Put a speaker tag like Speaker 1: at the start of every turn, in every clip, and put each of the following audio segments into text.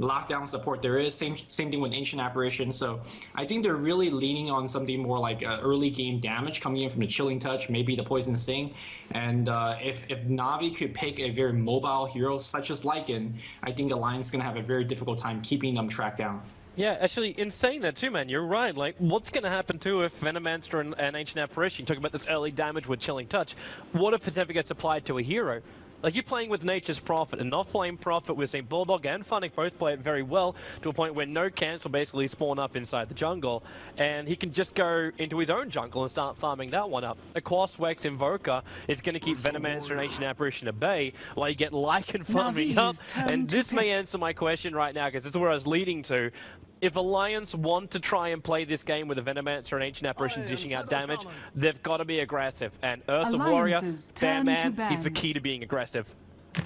Speaker 1: lockdown support there is. Same thing with Ancient Apparition. So I think they're really leaning on something more like early game damage coming in from the Chilling Touch, maybe the Poison Sting. And if Navi could pick a very mobile hero such as Lycan, I think Alliance is going to have a very difficult time keeping them tracked down.
Speaker 2: Yeah, actually, in saying that too, man, you're right. Like, what's going to happen too if Venomancer and Ancient Apparition, talking about this early damage with Chilling Touch, what if it ever gets applied to a hero? Like, you're playing with Nature's Prophet and not Flame Prophet. We've seen Bulldog and Funnick both play it very well to a point where no cancel basically spawn up inside the jungle, and he can just go into his own jungle and start farming that one up. Aquos Wex Invoker is going to keep Venomancer and Ancient Apparition at bay while you get Lycan farming up. And this may answer my question right now, because this is where I was leading to. If Alliance want to try and play this game with a Venomancer and Ancient Apparition dishing out damage, they've got to be aggressive. And Ursa Warrior, Bearman, is the key to being aggressive.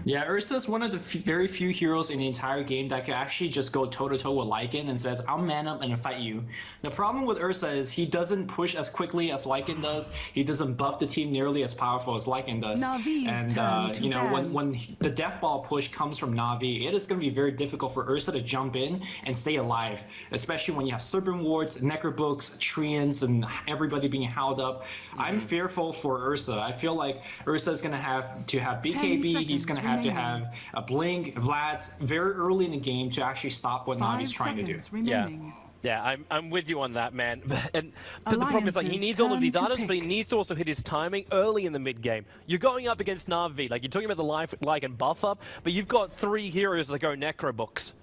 Speaker 1: Yeah, Ursa is one of the very few heroes in the entire game that can actually just go toe-to-toe with Lycan and says, I'll man up and fight you. The problem with Ursa is he doesn't push as quickly as Lycan does. He doesn't buff the team nearly as powerful as Lycan does. And, you know, when the Death Ball push comes from Navi, it is going to be very difficult for Ursa to jump in and stay alive, especially when you have Serpent Wards, Necrobooks, Treants, and everybody being held up. I'm fearful for Ursa. I feel like Ursa is going to have BKB, he's going to have a Blink, Vlad's very early in the game to actually stop what Navi's trying to do.
Speaker 2: Yeah, I'm with you on that, man. And the problem is, like, he needs all of these items, but he needs to also hit his timing early in the mid game. You're going up against Navi, like, you're talking about the Lycan buff up, but you've got 3 heroes that go Necrobooks.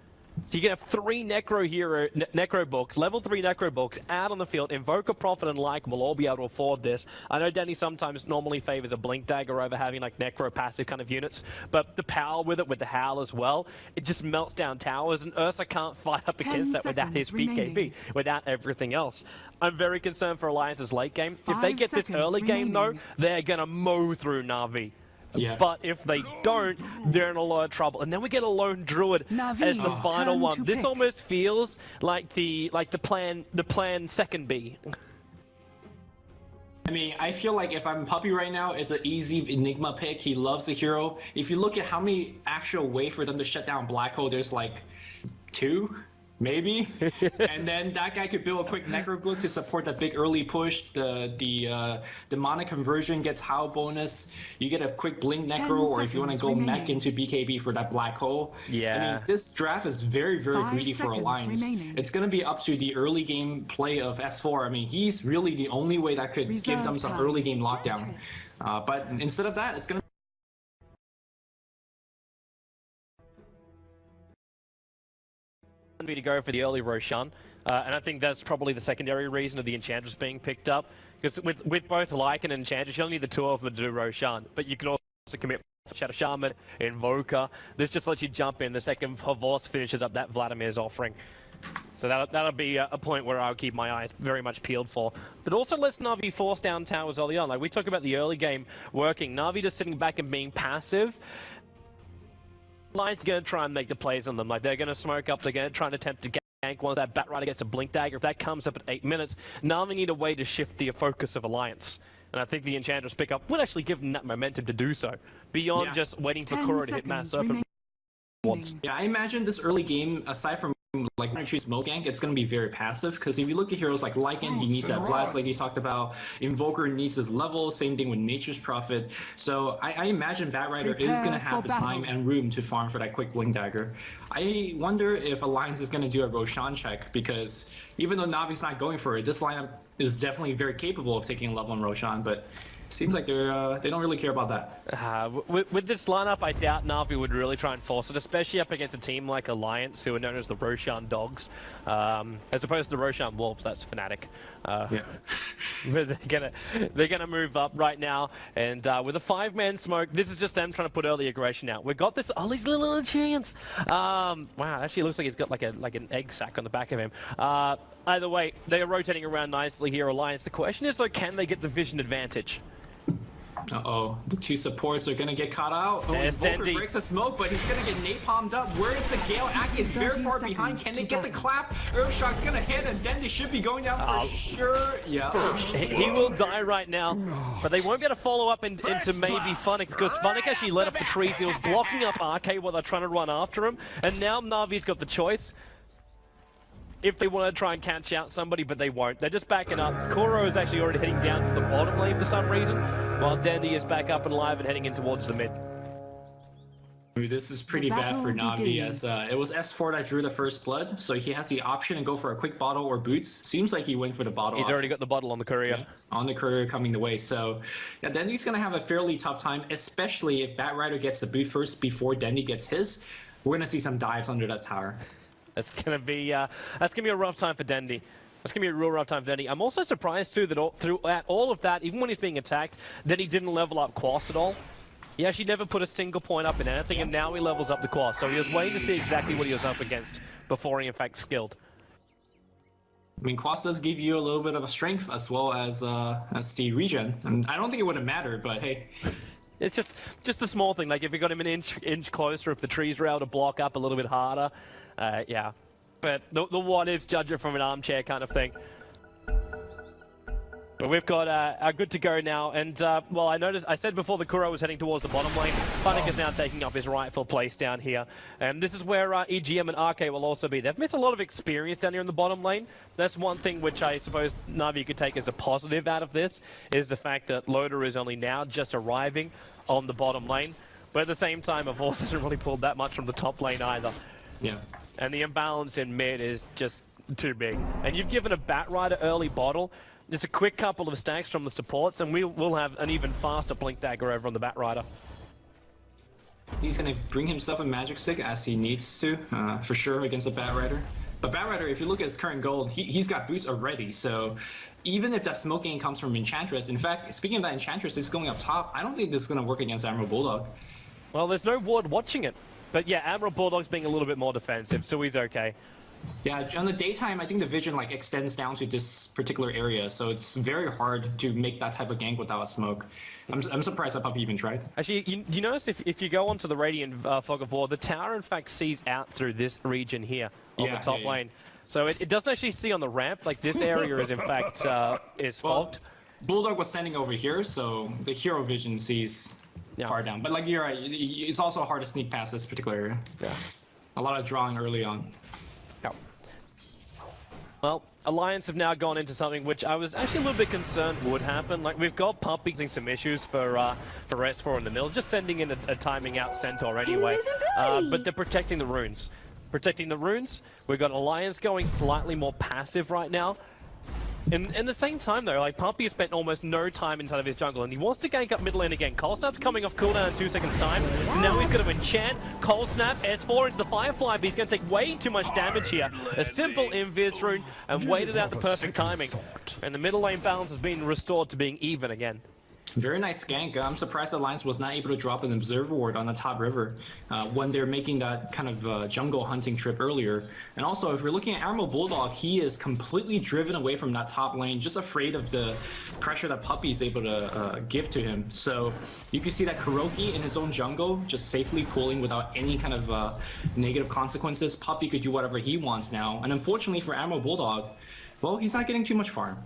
Speaker 2: So you can have 3 Necro books, level 3 Necro books out on the field. Invoker, Prophet, and Lycan will all be able to afford this. I know Danny sometimes normally favors a Blink Dagger over having like Necro passive kind of units, but the power with it, with the Howl as well, it just melts down towers, and Ursa can't fight up against that without his BKB, without everything else. I'm very concerned for Alliance's late game. If they get this early game though, they're gonna mow through Navi.
Speaker 1: Yeah.
Speaker 2: But if they don't, they're in a lot of trouble. And then we get a lone druid as the final one. This almost feels like the plan second B.
Speaker 1: I mean, I feel like if I'm Puppy right now, it's an easy Enigma pick. He loves the hero. If you look at how many actual way for them to shut down Black Hole, there's like 2. Maybe, and then that guy could build a quick Necro book to support that big early push. The mana conversion gets Howl bonus. You get a quick Blink Necro, or if you want to go mech into BKB for that Black Hole.
Speaker 2: Yeah.
Speaker 1: I mean, this draft is very greedy for Alliance. It's going to be up to the early game play of S4. I mean, he's really the only way that could give them some early game lockdown. But instead of that, it's going to
Speaker 2: be to go for the early Roshan, and I think that's probably the secondary reason of the Enchantress being picked up, because with both Lycan and Enchantress, you only need the 2 of them to do Roshan, but you can also commit Shadow Shaman, Invoker. This just lets you jump in the second Havos finishes up that Vladimir's offering. So that'll be a point where I'll keep my eyes very much peeled for. But also lets Navi force down towers early on. Like, we talk about the early game working, Navi just sitting back and being passive. Alliance going to try and make the plays on them. Like, they're going to smoke up, they're going to try and attempt to gank once that Batrider gets a Blink Dagger. If that comes up at 8 minutes, Navi need a way to shift the focus of Alliance. And I think the Enchantress pickup would actually give them that momentum to do so, beyond just waiting for Kura to hit Mass up and once.
Speaker 1: Yeah, I imagine this early game, aside from like when I choose smoke gank, it's going to be very passive, because if you look at heroes like Lycan, he needs that blast like you talked about. Invoker needs his level, same thing with Nature's Prophet. So I imagine Batrider is going to have the time and room to farm for that quick Blink Dagger. I wonder if Alliance is going to do a Roshan check, because even though Navi's not going for it, this lineup is definitely very capable of taking a level on Roshan, but seems like they don't really care about that.
Speaker 2: With this lineup, I doubt Navi would really try and force it, especially up against a team like Alliance, who are known as the Roshan Dogs, as opposed to the Roshan Wolves. That's Fnatic. They're gonna move up right now, and with a 5-man smoke, this is just them trying to put early aggression out. We've got this. Oh, these little chance. Wow, actually looks like he's got like an egg sack on the back of him. Either way, they are rotating around nicely here, Alliance. The question is, though, can they get the vision advantage?
Speaker 1: Uh-oh, the two supports are gonna get caught out. Oh,
Speaker 2: There's
Speaker 1: Volker
Speaker 2: Dendi.
Speaker 1: breaks the smoke, but he's gonna get napalmed up. Where is the Gale? Aki is very
Speaker 3: 30
Speaker 1: far behind.
Speaker 3: seconds
Speaker 1: Can they
Speaker 3: to
Speaker 1: get the
Speaker 3: battle.
Speaker 1: clap? Earthshock's gonna hit, and Dendi should be going down for sure. Yeah.
Speaker 2: He will die right now, but they won't be able to follow up into maybe Funnick, because Funnick actually lit up the trees. He was blocking up RK while they're trying to run after him, and now Navi's got the choice. If they want to try and catch out somebody, but they won't. They're just backing up. Kuro is actually already heading down to the bottom lane for some reason, while Dendi is back up and live and heading in towards the mid.
Speaker 1: This is pretty bad for Navi, as it was S4 that drew the first blood, so he has the option to go for a quick bottle or boots. Seems like he went for the bottle.
Speaker 2: He's already got the bottle on the courier.
Speaker 1: Yeah, on the courier coming the way. So yeah, Dendi's gonna have a fairly tough time, especially if Batrider gets the boot first before Dendi gets his. We're gonna see some dives under that tower.
Speaker 2: That's gonna be a rough time for Dendi. That's gonna be a real rough time for Dendi. I'm also surprised too that throughout all of that, even when he's being attacked, Dendi didn't level up Quas at all. He actually never put a single point up in anything, and now he levels up the Quas. So he was waiting to see exactly what he was up against before he in fact skilled.
Speaker 1: I mean, Quas does give you a little bit of a strength as well as the regen. And I don't think it would have mattered, but hey.
Speaker 2: It's just a small thing. Like if you got him an inch closer, if the trees were able to block up a little bit harder, yeah. But the what ifs, judge it from an armchair kind of thing. But we've got our good to go now, and well, I said before the Kuro was heading towards the bottom lane. Funnick is now taking up his rightful place down here, and this is where EGM and RK will also be. They've missed a lot of experience down here in the bottom lane. That's one thing which I suppose Navi could take as a positive out of this, is the fact that Loader is only now just arriving on the bottom lane. But at the same time, of course, hasn't really pulled that much from the top lane either.
Speaker 1: Yeah.
Speaker 2: And the imbalance in mid is just too big. And you've given a Batrider early bottle. Just a quick couple of stacks from the supports, and we'll have an even faster Blink Dagger over on the Batrider.
Speaker 1: He's going to bring himself a Magic Stick as he needs to, for sure, against the Batrider. But Batrider, if you look at his current gold, he's got boots already, so even if that smoking comes from Enchantress, in fact, speaking of that Enchantress, is going up top, I don't think this is going to work against Admiral Bulldog.
Speaker 2: Well, there's no ward watching it. But yeah, Admiral Bulldog's being a little bit more defensive, so he's okay.
Speaker 1: Yeah, on the daytime, I think the vision like extends down to this particular area, so it's very hard to make that type of gank without a smoke. I'm surprised that Puppy even tried.
Speaker 2: Actually, you notice if you go onto the Radiant Fog of War, the tower in fact sees out through this region here on the top lane. So it doesn't actually see on the ramp. Like this area is in fact is fogged.
Speaker 1: Bulldog was standing over here, so the hero vision sees far down. But like you're right, it's also hard to sneak past this particular area.
Speaker 2: Yeah.
Speaker 1: A lot of drawing early on.
Speaker 2: Yeah. Well, Alliance have now gone into something which I was actually a little bit concerned would happen. Like, we've got Puppy using some issues for S4 in the middle, just sending in a timing out Centaur anyway. But they're protecting the runes. Protecting the runes. We've got Alliance going slightly more passive right now. In the same time though, like Puppy has spent almost no time inside of his jungle, and he wants to gank up mid lane again. Cold Snap's coming off cooldown in 2 seconds time, so now he's going to enchant Cold Snap, S4 into the Firefly, but he's going to take way too much damage here. A simple invis rune, and waited out the perfect timing. And the middle lane balance has been restored to being even again.
Speaker 1: Very nice gank. I'm surprised Alliance was not able to drop an Observer Ward on the top river when they're making that kind of jungle hunting trip earlier. And also, if you're looking at Admiral Bulldog, he is completely driven away from that top lane, just afraid of the pressure that Puppy is able to give to him. So you can see that Kuroki in his own jungle, just safely pulling without any kind of negative consequences. Puppy could do whatever he wants now. And unfortunately for Admiral Bulldog, well, he's not getting too much farm.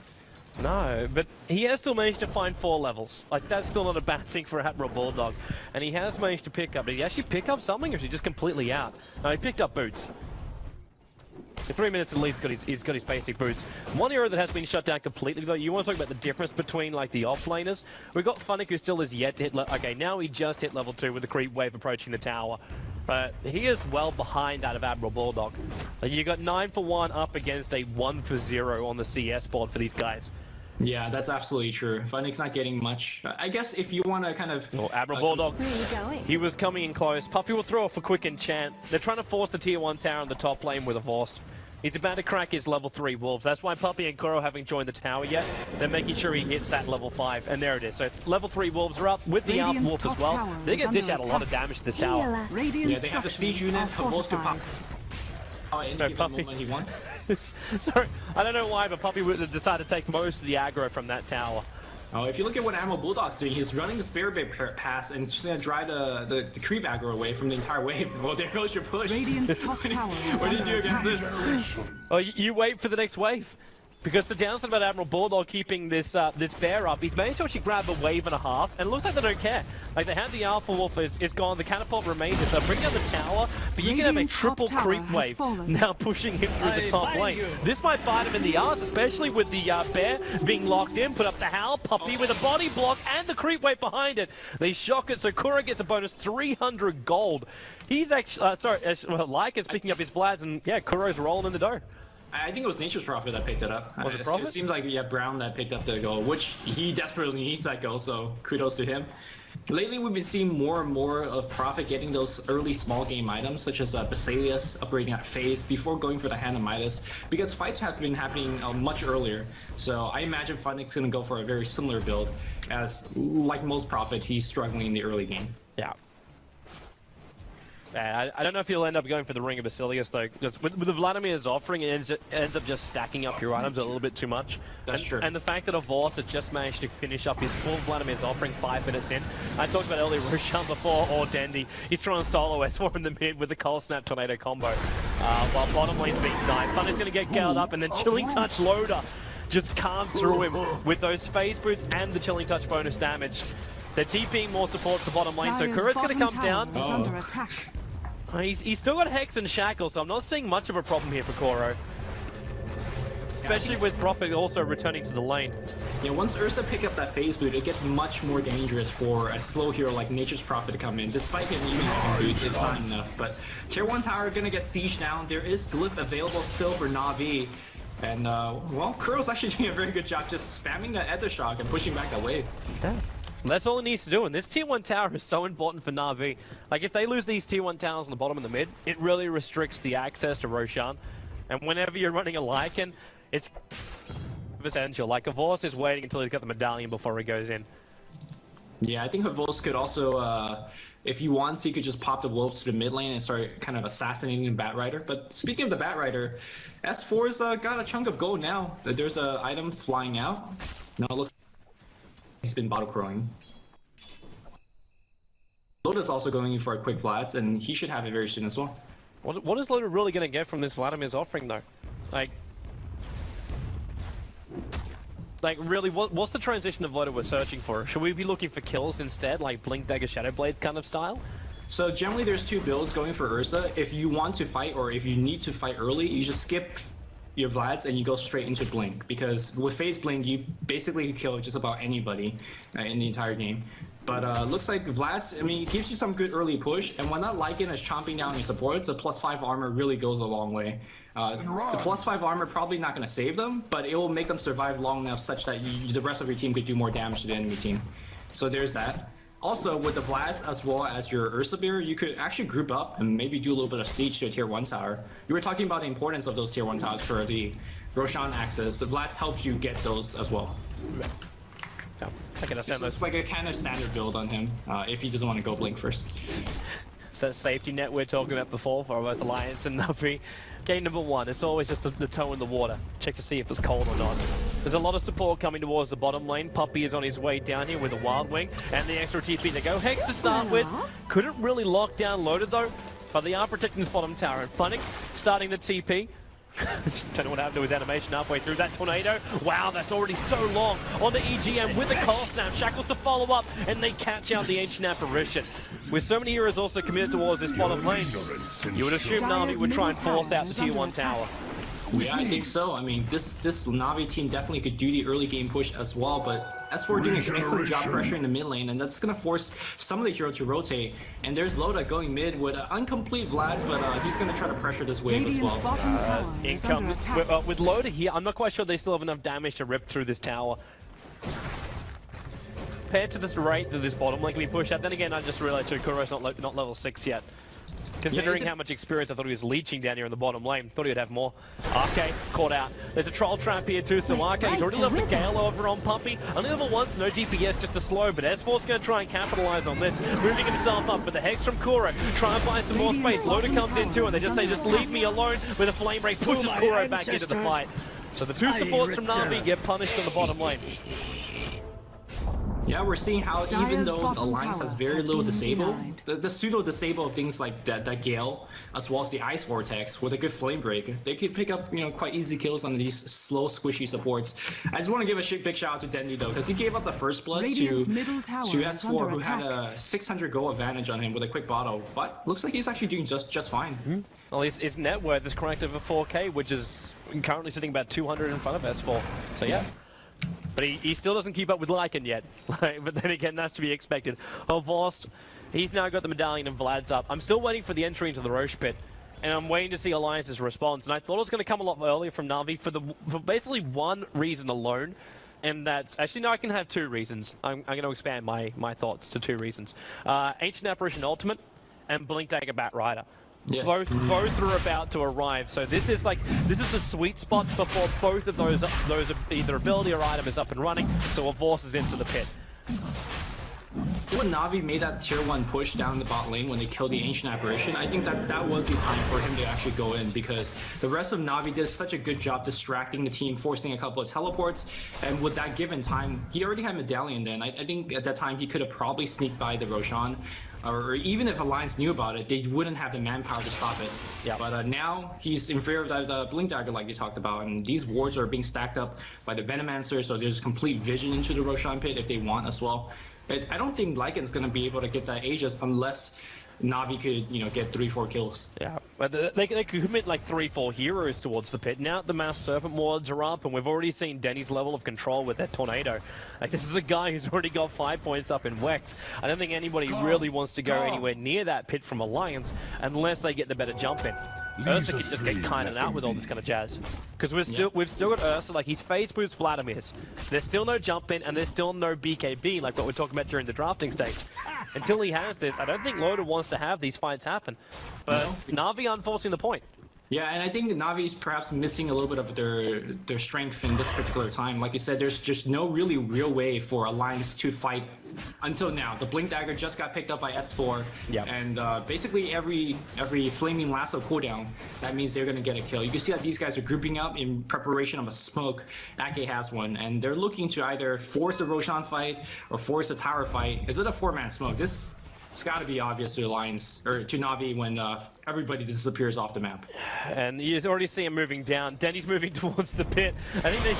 Speaker 2: No, but he has still managed to find 4 levels. Like, that's still not a bad thing for Admiral Bulldog. And he has managed to pick up. Did he actually pick up something, or is he just completely out? No, he picked up boots. In 3 minutes at least, he's got his basic boots. One hero that has been shut down completely, though, you want to talk about the difference between, like, the offlaners. We've got Funnick, who still is yet to hit okay, now he just hit level 2 with the creep wave approaching the tower. But he is well behind that of Admiral Bulldog. Like, you got 9 for 1 up against a 1 for 0 on the CS board for these guys.
Speaker 1: Yeah, that's absolutely true. Funnick's not getting much. I guess if you want to kind of...
Speaker 2: Well, Admiral Bulldog, he was coming in close. Puppy will throw off a quick enchant. They're trying to force the tier 1 tower on the top lane with a Vorst. He's about to crack his level 3 wolves. That's why Puppy and Kuro haven't joined the tower yet. They're making sure he hits that level 5, and there it is. So level 3 wolves are up with the Alp Wolf as well. They're going to dish out a lot of damage to this tower.
Speaker 1: Yeah, they have the siege unit, supposed to pop. Oh, any given moment he wants.
Speaker 2: Sorry, I don't know why, but Puppy would have decided to take most of the aggro from that tower.
Speaker 1: If you look at what Admiral Bulldog's doing, he's running this very big pass and just gonna drive the creep aggro away from the entire wave. Well, there goes your push.
Speaker 3: Radiant's top tower is
Speaker 1: What do you
Speaker 3: under
Speaker 1: do against
Speaker 3: attack.
Speaker 1: this?
Speaker 2: Oh, you wait for the next wave. Because the downside about Admiral Bulldog keeping this this bear up, he's managed to actually grab a wave and a half, and it looks like they don't care. Like, they have the Alpha Wolf is gone, the catapult remains, so bring down the tower, but you can have a
Speaker 3: Radiant's top
Speaker 2: triple
Speaker 3: tower
Speaker 2: creep
Speaker 3: has
Speaker 2: wave
Speaker 3: fallen.
Speaker 2: now pushing him through the top lane. This might bite him in the ass, especially with the bear being locked in. Put up the Howl, Puppy with a body block and the creep wave behind it. They shock it, so Kuro gets a bonus 300 gold. He's actually, Lycan's picking up his Vlads, and yeah, Kuro's rolling in the dough.
Speaker 1: I think it was Nature's Prophet that picked it up.
Speaker 2: Was it Prophet?
Speaker 1: It seems like, yeah, Brown that picked up the goal, which he desperately needs that goal, so kudos to him. Lately, we've been seeing more and more of Prophet getting those early small game items, such as Basilius upgrading at phase before going for the Hand of Midas, because fights have been happening much earlier. So I imagine Funnick's going to go for a very similar build, as like most Prophet, he's struggling in the early game.
Speaker 2: Yeah. I don't know if you'll end up going for the Ring of Basilius, though, because with the Vladimir's offering, it ends up just stacking up your items a little bit too much.
Speaker 1: That's true.
Speaker 2: And the fact that Avos had just managed to finish up his full Vladimir's offering 5 minutes in. I talked about earlier Roshan before, or Dendy. He's trying to solo S4 in the mid with the Cold Snap Tornado combo, while bottom lane's being died. Funny's going to get galled up, and then Chilling Touch Loader just carves through him with those phase boots and the Chilling Touch bonus damage. They're TPing more support to the bottom lane, so
Speaker 3: Dire's
Speaker 2: Kuro's going to
Speaker 3: bottom
Speaker 2: come
Speaker 3: tower
Speaker 2: down.
Speaker 3: is under attack.
Speaker 2: He's still got Hex and Shackle, so I'm not seeing much of a problem here for Kuro. Especially with Prophet also returning to the lane.
Speaker 1: Yeah, once Ursa pick up that phase boot, it gets much more dangerous for a slow hero like Nature's Prophet to come in. Despite him even having boots, it's not enough. But Tier 1 tower gonna get sieged down. There is Glyph available still for Navi. And, well, Kuro's actually doing a very good job just spamming that Ether Shock and pushing back that wave.
Speaker 2: Yeah. That's all it needs to do, and this Tier 1 tower is so important for Navi. Like, if they lose these Tier 1 towers on the bottom and the mid, it really restricts the access to Roshan. And whenever you're running a Lycan, it's essential. Like, Avos is waiting until he's got the medallion before he goes in.
Speaker 1: Yeah, I think Avos could also, if he wants, he could just pop the wolves to the mid lane and start kind of assassinating the Batrider. But speaking of the Batrider, S4's got a chunk of gold now. There's an item flying out. Now it looks he's been bottle crowing. Loda's also going in for a quick Vlads, and he should have it very soon as well.
Speaker 2: What is Loda really going to get from this Vladimir's offering, though? Like really, what's the transition of Loda we're searching for? Should we be looking for kills instead, like Blink Dagger Shadow Blades kind of style?
Speaker 1: So generally there's two builds going for Ursa. If you want to fight or if you need to fight early, you just skip your Vlads and you go straight into Blink, because with Phase Blink you basically kill just about anybody in the entire game. But looks like Vlad's, I mean, it gives you some good early push, and when that Lycan is chomping down your supports, the +5 armor really goes a long way. The +5 armor probably not going to save them, but it will make them survive long enough such that the rest of your team could do more damage to the enemy team. So there's that. Also, with the Vlads as well as your Ursabir, you could actually group up and maybe do a little bit of siege to a Tier 1 tower. You were talking about the importance of those Tier 1 towers for the Roshan access. The Vlads helps you get those as well.
Speaker 2: Yeah, I can understand
Speaker 1: It's like a kind of standard build on him, if he doesn't want to go Blink first.
Speaker 2: It's that safety net we're talking about before for both Alliance and Navi. Game number 1, it's always just the toe in the water. Check to see if it's cold or not. There's a lot of support coming towards the bottom lane. Puppy is on his way down here with a Wild Wing and the extra TP to go. Hex to start with. Couldn't really lock down Loaded though, but they are protecting this bottom tower. And Funnick starting the TP. Don't know what happened to his animation halfway through that tornado. Wow, that's already so long. Onto EGM with the Cold Snap. Shackles to follow up, and they catch out the Ancient Apparition. With so many heroes also committed towards this bottom lane, you would assume Navi would try and force out the Tier 1 tower.
Speaker 1: Yeah, I think so. I mean, this Navi team definitely could do the early game push as well, but S4 doing an excellent job pressuring the mid lane, and that's going to force some of the heroes to rotate. And there's Loda going mid with an incomplete Vlads, but he's going to try to pressure this wave as well.
Speaker 2: Income with Loda here, I'm not quite sure they still have enough damage to rip through this tower. Compared to this rate that this bottom lane can be pushed out, then again, I just realized Kuro's not level 6 yet. Considering how much experience I thought he was leeching down here in the bottom lane. Thought he would have more. Okay, caught out. There's a troll trap here too, so Arke, he's already left the Gale over on Puppy. Only level 1, so no DPS, just a slow, but S4's going to try and capitalize on this. Moving himself up, but the Hex from Kuro. Try and find some more space. Loda comes in too, and they just say, just leave me alone, with a Flame Ray pushes Kuro back into the fight. So the two supports from Navi get punished on the bottom lane.
Speaker 1: Yeah, we're seeing how even
Speaker 3: Dire's
Speaker 1: though the
Speaker 3: bottom
Speaker 1: Alliance
Speaker 3: tower
Speaker 1: has very
Speaker 3: has
Speaker 1: little
Speaker 3: been
Speaker 1: disable,
Speaker 3: denied.
Speaker 1: the pseudo disable of things like that Gale, as well as the Ice Vortex with a good Flame Break, they could pick up quite easy kills on these slow squishy supports. I just want to give a big shout out to Dendi though, because he gave up the first blood
Speaker 3: Radiant's
Speaker 1: to
Speaker 3: middle tower is
Speaker 1: S4,
Speaker 3: under
Speaker 1: who had
Speaker 3: attack.
Speaker 1: a 600 goal advantage on him with a quick bottle, but looks like he's actually doing just fine.
Speaker 2: Well, his net worth is correct over 4K, which is currently sitting about 200 in front of S4. So yeah. But he still doesn't keep up with Lycan yet. But then again, that's to be expected. Vost, he's now got the medallion and Vlad's up. I'm still waiting for the entry into the Roche pit. And I'm waiting to see Alliance's response. And I thought it was going to come a lot earlier from Navi for basically one reason alone. And that's... Actually, no, I can have two reasons. I'm going to expand my thoughts to two reasons. Ancient Apparition Ultimate and Blink Dagger Bat Rider.
Speaker 1: Yes.
Speaker 2: Both are about to arrive, so this is the sweet spot before both of those either ability or item is up and running. So a Vorce is into the pit.
Speaker 1: When Navi made that tier 1 push down the bot lane when they killed the Ancient Apparition, I think that was the time for him to actually go in, because the rest of Navi did such a good job distracting the team, forcing a couple of teleports, and with that given time, he already had Medallion then. I think at that time he could have probably sneaked by the Roshan, or even if Alliance knew about it, they wouldn't have the manpower to stop it.
Speaker 2: Yeah.
Speaker 1: But now he's in fear of the Blink Dagger like you talked about, and these wards are being stacked up by the Venomancer, so there's complete vision into the Roshan pit if they want as well. I don't think Lycan's going to be able to get that Aegis unless Navi could, get 3-4 kills.
Speaker 2: Yeah, but they could commit like 3-4 heroes towards the pit. Now the Mass Serpent wards are up, and we've already seen Denny's level of control with that Tornado. Like, this is a guy who's already got 5 points up in Wex. I don't think anybody really wants to go anywhere near that pit from Alliance unless they get the better jump in. Ursa could just get kinded out with all this kind of jazz. Because we've still got Ursa, like he's phase boost Vladimir's. There's still no jump in, and there's still no BKB like what we're talking about during the drafting stage. Until he has this, I don't think Loda wants to have these fights happen. But Navi unforcing the point.
Speaker 1: Yeah, and I think Navi's perhaps missing a little bit of their strength in this particular time. Like you said, there's just no really real way for Alliance to fight until now. The Blink Dagger just got picked up by S4, and basically every Flaming Lasso cooldown, that means they're going to get a kill. You can see that these guys are grouping up in preparation of a smoke. Ake has one, and they're looking to either force a Roshan fight or force a tower fight. Is it a 4-man smoke? It's got to be obvious to Alliance, or to Navi, when everybody disappears off the map.
Speaker 2: And you already see him moving down. Denny's moving towards the pit. I think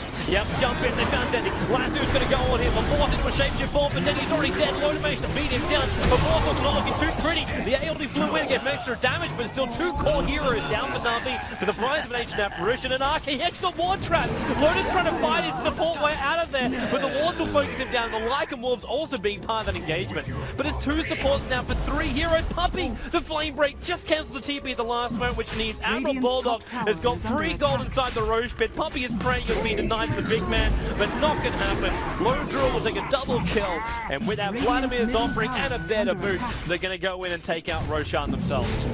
Speaker 2: jump in. They found Denny. Lasso's going to go on him. Force into a shapeshift form, but Denny's already dead. Loda managed to beat him down. But Force was not looking too pretty. The ALD flew in, get extra damage, but still 2 core heroes down for Navi for the prize of an Ancient Apparition. And Arke, he actually got ward trap. Loda's trying to fight his support way out of there, but the wards will focus him down. The Lycan Wolves also being part of that engagement. But it's 2 supports now for 3 heroes. Puppy, the Flame Break just cancels the TP at the last moment, which needs Admiral Bulldog has got 3 gold inside the Roche pit. Puppy is praying he'll be denied to the big man, but not gonna happen. Lone Drill will take a double kill, and with that Vladimir's offering and a better boot, they're gonna go in and take out Roshan themselves.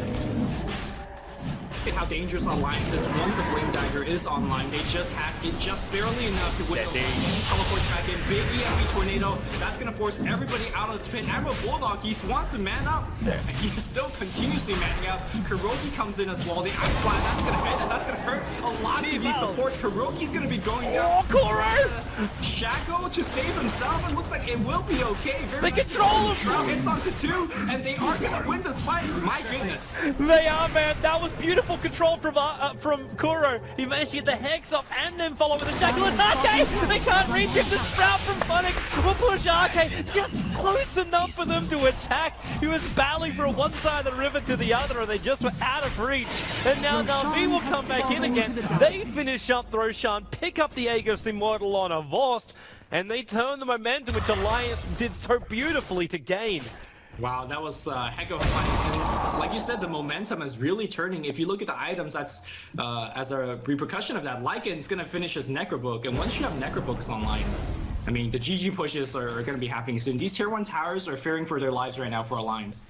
Speaker 1: How dangerous Alliance is once the Blink Dagger is online. They just have it just barely enough to win the lane. Teleports back in. Big EMP Tornado. That's going to force everybody out of the pit. Admiral Bulldog, he wants to man up. And he's still continuously manning up. Kuroki comes in as well. The Ice Fly, that's going to hit, and that's going to hurt a lot of these supports. Kuroki's going to be going down.
Speaker 2: Oh, Koro!
Speaker 1: Shaco to save himself. It looks like it will be okay.
Speaker 2: They control him!
Speaker 1: Shroud hits onto 2, and they are going to win this fight. My goodness.
Speaker 2: They are, man. That was beautiful control from Kuro. He managed to get the Hex up and then follow with a Shackle and Arke! They can't reach him. The Sprout from Phonic will push Arke just close enough for them to attack. He was battling from one side of the river to the other, and they just were out of reach. And now Navi will come back in again. They finish up Roshan, pick up the Aegis Immortal on a Vorst, and they turn the momentum which Alliance did so beautifully to gain.
Speaker 1: Wow, that was a heck of a fight. And like you said, the momentum is really turning. If you look at the items, that's as a repercussion of that, Lycan's going to finish his Necrobook. And once you have Necrobook online, I mean, the GG pushes are going to be happening soon. These tier 1 towers are fearing for their lives right now for Alliance.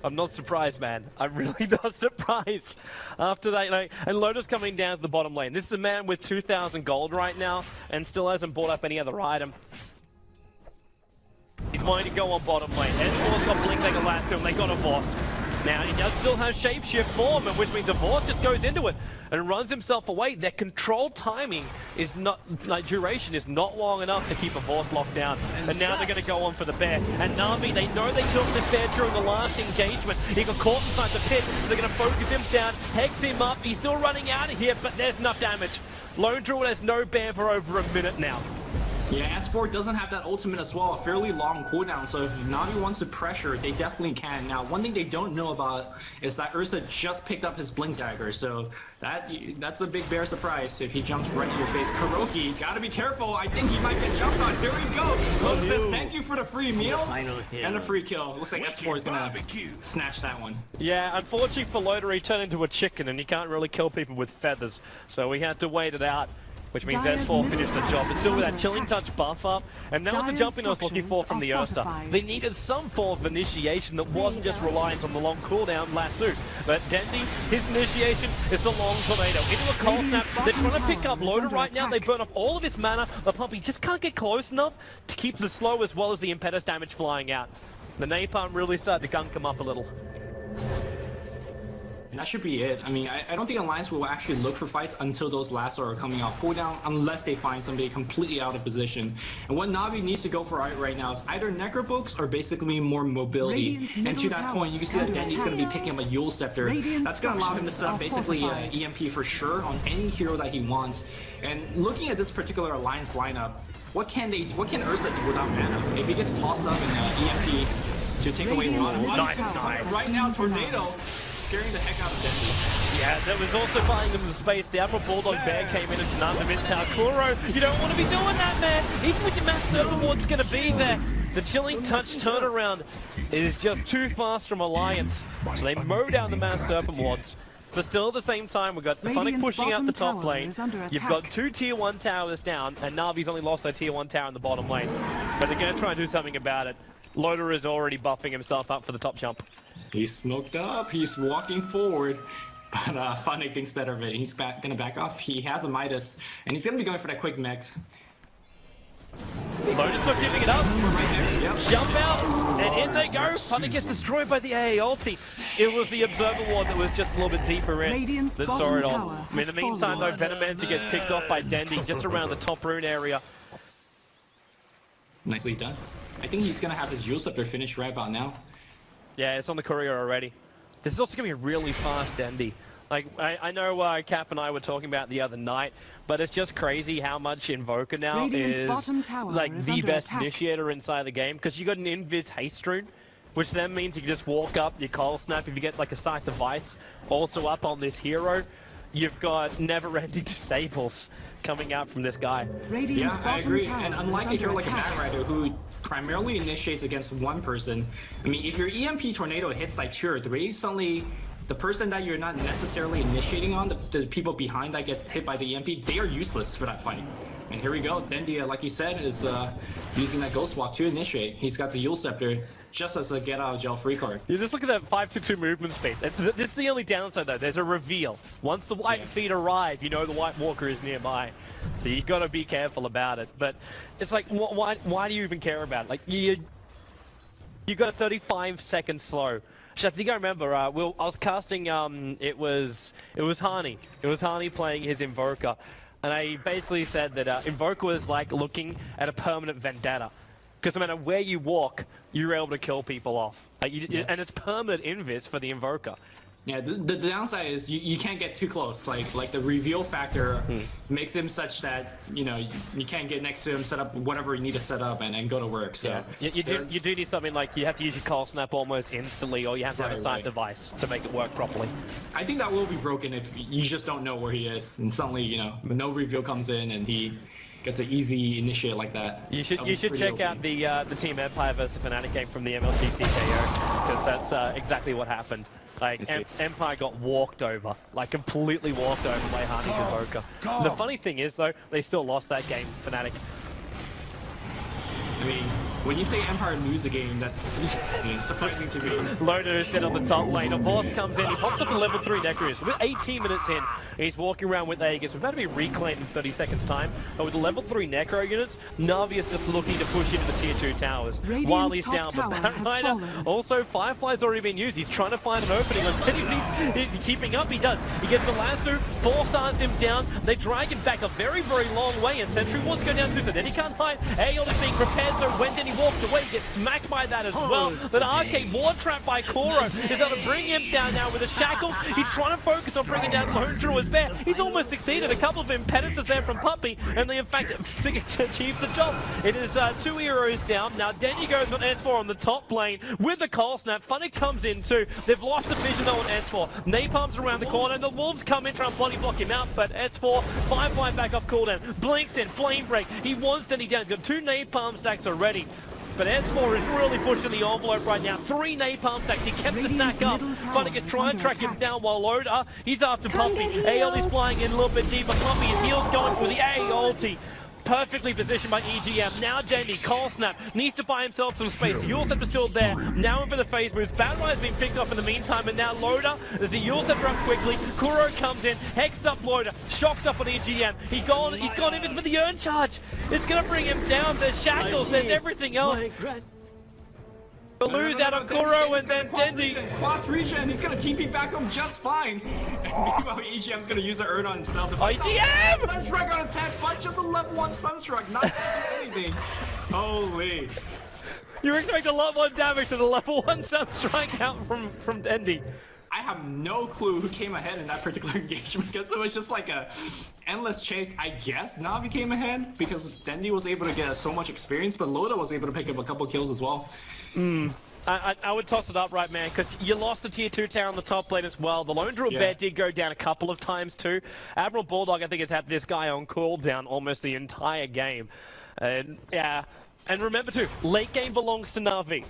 Speaker 2: I'm not surprised, man. I'm really not surprised. After that, and Loda's coming down to the bottom lane. This is a man with 2,000 gold right now and still hasn't bought up any other item. He's wanting to go on bottom lane. S4's got Blink Dagger last to him. They got a Vorst. Now he does still have shapeshift form, and which means a Vorce just goes into it and runs himself away. Their control timing is not, like duration is not long enough to keep a Vorce locked down. And now they're going to go on for the bear. And Navi, they know they killed this bear during the last engagement. He got caught inside the pit, so they're going to focus him down, hex him up. He's still running out of here, but there's enough damage. Lone Druid has no bear for over a minute now.
Speaker 1: Yeah, S4 doesn't have that ultimate as well, a fairly long cooldown, so if Navi wants to pressure, they definitely can. Now, one thing they don't know about is that Ursa just picked up his Blink Dagger, so that's a big bear surprise if he jumps right in your face. Kuroki, gotta be careful, I think he might get jumped on. Here we go! Lotus says thank you for the free meal and a free kill. Looks like S4 is gonna snatch that one.
Speaker 2: Yeah, unfortunately for Loader, he turned into a chicken and he can't really kill people with feathers, so we had to wait it out. Which means S4 finished the job. It's still with that Chilling Touch buff up, and that was the jumping I was looking for from the Ursa. They needed some form of initiation that wasn't just reliant on the long cooldown lasso. But Dendy, his initiation is the long tornado. Into a cold snap, they're trying to pick up Loader right now. They burn off all of his mana, but Pumpy just can't get close enough to keep the slow as well as the impetus damage flying out. The napalm really started to gunk him up a little.
Speaker 1: And that should be it. I mean, I don't think Alliance will actually look for fights until those lasso are coming off cooldown, unless they find somebody completely out of position. And what Navi needs to go for right now is either Necrobooks or basically more mobility. And to that point, you can see that Dendy's going to be picking up a Yule Scepter. That's going to allow him to set up basically an EMP for sure on any hero that he wants. And looking at this particular Alliance lineup, what can Ursa do without mana? If he gets tossed up in EMP to take away mana,
Speaker 2: Nice.
Speaker 1: right now Tornado scaring the heck out of Dendy.
Speaker 2: Yeah, that was also buying them the space. The Admiral Bulldog Bear came in and none of it. Kuro, you don't want to be doing that, man. Even with your Mass Serpent Ward's going to be there. The Chilling Touch turnaround is just too fast from Alliance. So they mow down the Mass Serpent Wards. But still at the same time, we've got Funnick pushing out the top lane. You've got 2 tier 1 towers down, and Navi's only lost their tier 1 tower in the bottom lane. But they're going to try and do something about it. Loader is already buffing himself up for the top jump.
Speaker 1: He's smoked up, he's walking forward, but Funnick thinks better of it. He's gonna back off. He has a Midas, and he's gonna be going for that quick mix.
Speaker 2: Loader's not giving it up.
Speaker 1: Right there, yep.
Speaker 2: Jump out, and in they go. Funnick gets destroyed by the AA ulti. It was the Observer Ward that was just a little bit deeper in that saw it all. In the meantime, though, Venomancer gets picked off by Dendy just around the top rune area.
Speaker 1: Nicely done. I think he's gonna have his Yule Scepter finished right about now.
Speaker 2: Yeah, it's on the courier already. This is also going to be a really fast Dendy. Like, I know Cap and I were talking about the other night, but it's just crazy how much Invoker now is like the best initiator inside the game, because you got an Invis haste rune, which then means you can just walk up, your Cold Snap, if you get like a Scythe of Ice, also up on this hero. You've got never-ending disables coming out from this guy.
Speaker 1: Yeah, I agree. And unlike a hero like a Batrider, who primarily initiates against one person, I mean, if your EMP Tornado hits like 2 or 3, suddenly the person that you're not necessarily initiating on, the people behind that get hit by the EMP, they are useless for that fight. And here we go. Dendy, like you said, is using that Ghost Walk to initiate. He's got the Yule Scepter just as a get out of jail free card.
Speaker 2: You just look at that 5-2 movement speed. This is the only downside though. There's a reveal. Once the white feet arrive, you know the White Walker is nearby. So you got to be careful about it. But it's like, why do you even care about it? Like you got a 35-second slow. Actually, I think I remember. I was casting. It was Hani. It was Hani playing his Invoker. And I basically said that Invoker was like looking at a permanent vendetta. Because no matter where you walk, you're able to kill people off. Like and it's permanent invis for the Invoker.
Speaker 1: Yeah, the downside is you can't get too close. Like the reveal factor makes him such that, you know, you can't get next to him, set up whatever you need to set up and go to work. So
Speaker 2: yeah. You do need something like you have to use your Cold Snap almost instantly, or you have to have a side device to make it work properly.
Speaker 1: I think that will be broken if you just don't know where he is, and suddenly, you know, no reveal comes in and he gets an easy initiate like that.
Speaker 2: You should check out the Team Empire versus Fnatic game from the MLG TKO, because that's exactly what happened. Like, Empire got walked over, like completely walked over by Hani's Invoker. The funny thing is, though, they still lost that game, Fnatic.
Speaker 1: I mean, When you say Empire lose a game, that's surprising to me.
Speaker 2: Loader is set on the top lane. A boss comes in. He pops up the level 3 Necros. We're 18 minutes in. He's walking around with Aegis. We're about to be reclaimed in 30 seconds time. But with the level 3 Necro units, Navi is just looking to push into the tier 2 towers.
Speaker 3: Radiant's
Speaker 2: while he's
Speaker 3: top
Speaker 2: down the
Speaker 3: tower has
Speaker 2: Batrider.
Speaker 3: fallen.
Speaker 2: Also, Firefly's already been used. He's trying to find an opening. He's keeping up. He does. He gets the lasso. 4-stars him down. They drag him back a very, very long way. And Sentry Ward's go down too. So then he can't hide. Aeon is being prepared. So when Denny walks away, he gets smacked by that as well. But Arcade Ward trap by Koro is able to bring him down now with the shackles. He's trying to focus on bringing down Lone Drew as bear. He's almost succeeded. A couple of impedances there from Puppey, and they in fact achieved the job. It is 2 heroes down. Now Denny goes on S4 on the top lane with the call snap. Funny comes in too. They've lost the vision though on S4. Napalm's around the corner, and the Wolves come in trying to body block him out, but S4, Firefly back off cooldown. Blinks in, Flame Break. He wants Denny down. He's got 2 Napalm stacks already. But S4 is really pushing the envelope right now. 3 napalm stacks. He kept the stack up. Funny is trying to track him down while Loader, he's after Puppey. Aeon is flying in a little bit deeper. Puppey, his heel's going for the A ulti. Perfectly positioned by EGM. Now Denny, call snap, needs to buy himself some space. Yulsep is still there. Now in for the phase moves. Batrider has been picked up in the meantime, and now Loader, as the Yulsep up quickly. Kuro comes in, hexes up Loader, shocks up on EGM. He's gone in for the urn charge. It's gonna bring him down. There's shackles, there's everything else. Lose out on Kuro, and then Dendy.
Speaker 1: Cross regen, he's gonna TP back home just fine. And meanwhile, EGM's gonna use the Urn on himself.
Speaker 2: EGM!
Speaker 1: Sunstruck on his head, but just a level 1 Sunstruck, not anything. Holy.
Speaker 2: You expect a lot more damage to the level 1 Sunstrike out from Dendy.
Speaker 1: I have no clue who came ahead in that particular engagement because it was just like a endless chase. I guess Navi came ahead because Dendy was able to get so much experience, but Loda was able to pick up a couple kills as well.
Speaker 2: I would toss it up right, man, because you lost the tier 2 tower on the top lane as well. The Lone Drew Bear did go down a couple of times too. Admiral Bulldog, I think, has had this guy on cooldown almost the entire game. And yeah, and remember too, late game belongs to Navi.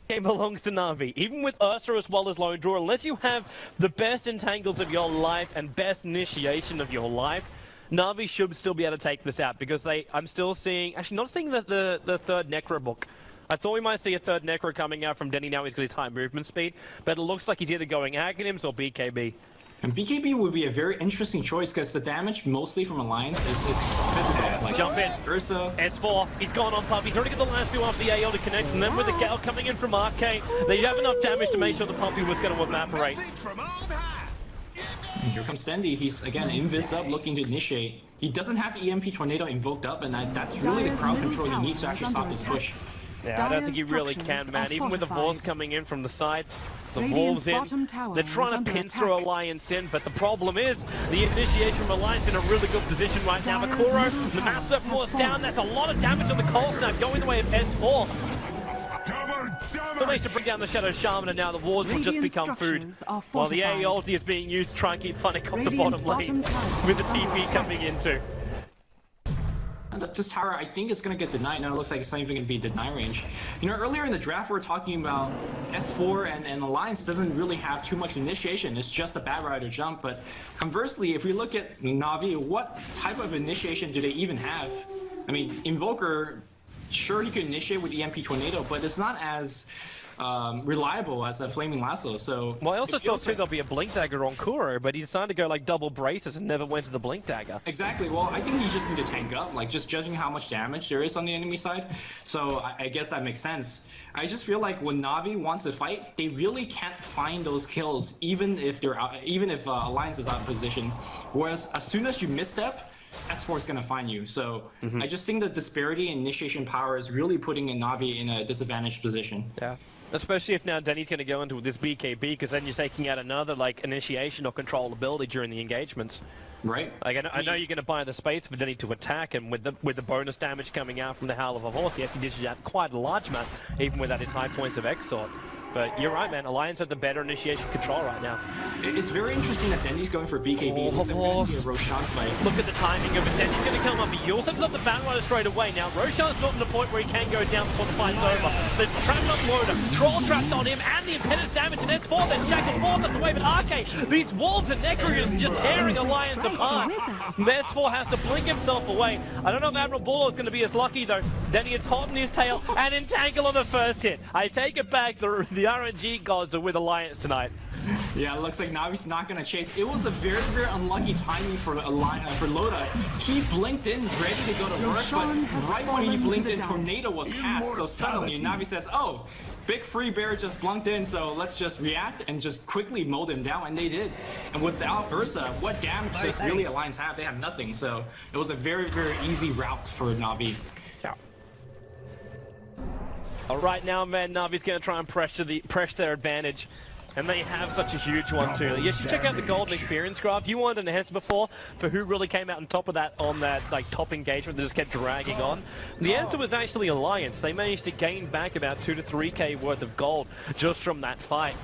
Speaker 2: Game belongs to Navi. Even with Ursa as well as Lone Drew, unless you have the best entangles of your life and best initiation of your life, Navi should still be able to take this out because I'm still seeing, actually not seeing the third Necro book. I thought we might see a third Necro coming out from Denny now he's got his high movement speed, but it looks like he's either going Aghanims or BKB.
Speaker 1: And BKB would be a very interesting choice because the damage mostly from Alliance is physical. Like,
Speaker 2: jump in.
Speaker 1: Ursa.
Speaker 2: S4, he's gone on Puppey. He's already got the last 2 off the AL to connect, and then with the Gal coming in from Arcade, they have enough damage to make sure the Puppey was going to evaporate.
Speaker 1: And here comes Dendy. He's again invis up, looking to initiate. He doesn't have EMP Tornado invoked up, and that's really the crowd control he needs to actually stop this push.
Speaker 2: Yeah, I don't think he really can, man. Even with the Wolves coming in from the side, the Wolves in, they're trying to pincer Alliance in, but the problem is the initiation from Alliance in a really good position right now. Makuro, the Master Force down, that's a lot of damage on the Cold Snap going the way of S4. Still needs to bring down the Shadow Shaman, and now the wards will just become food. While the A ulti is being used to try and keep Funnick off the bottom lane with the TP coming in too.
Speaker 1: This tower, I think it's going to get denied. Now it looks like it's not even going to be deny range. You know, earlier in the draft, we were talking about S4 and Alliance doesn't really have too much initiation. It's just a Batrider jump. But conversely, if we look at Navi, what type of initiation do they even have? I mean, Invoker, sure, he could initiate with EMP Tornado, but it's not as reliable as that Flaming Lasso. So
Speaker 2: well, I also thought too there'll be a Blink Dagger on Kuro, but he decided to go like double braces and never went to the Blink Dagger.
Speaker 1: Exactly. Well, I think he just need to tank up, like just judging how much damage there is on the enemy side. So I guess that makes sense. I just feel like when Navi wants to fight, they really can't find those kills, even if they're out, even if Alliance is out of position. Whereas as soon as you misstep, S4 is going to find you. So I just think the disparity in initiation power is really putting Navi in a disadvantaged position.
Speaker 2: Yeah. Especially if now Denny's going to go into this BKB, because then you're taking out another like initiation or controllability during the engagements.
Speaker 1: Right.
Speaker 2: Like I know you're going to buy the space for Denny to attack, and with the bonus damage coming out from the Howl of a Horse, he actually dishes out quite a large amount, even without his high points of Exort. But you're right, man. Alliance have the better initiation control right now.
Speaker 1: It's very interesting that Dendy's going for BKB. It looks like we're going to see a Roshan fight.
Speaker 2: Look at the timing of it. Dendy's going to come up. He Yulsep's up the Batrider straight away. Now, Roshan's not to the point where he can go down before the fight's over. So they've trapped up Loader. Troll trapped on him, and the impedance damage. And S4 then Jackson falls up the way, but Arcade, these wolves and Necrogons just tearing Alliance apart. S4 has to blink himself away. I don't know if Admiral Buller is going to be as lucky, though. Dendy is hot in his tail, and Entangle on the first hit. I take it back. The RNG gods are with Alliance tonight.
Speaker 1: Yeah, it looks like Navi's not going to chase. It was a very, very unlucky timing for Loda. He blinked in, ready to go to work, but right when he blinked in, Tornado was cast. So suddenly, Navi says, oh, big free bear just blinked in, so let's just react and just quickly mow them down, and they did. And without Ursa, what damage does really Alliance have? They have nothing, so it was a very, very easy route for Navi.
Speaker 2: Yeah. All right, now, man, Navi's going to try and press their advantage. And they have such a huge one too. You should check out the golden experience graph. You wanted an answer before for who really came out on top of that on that like top engagement that just kept dragging on. The answer was actually Alliance. They managed to gain back about 2 to 3k worth of gold just from that fight.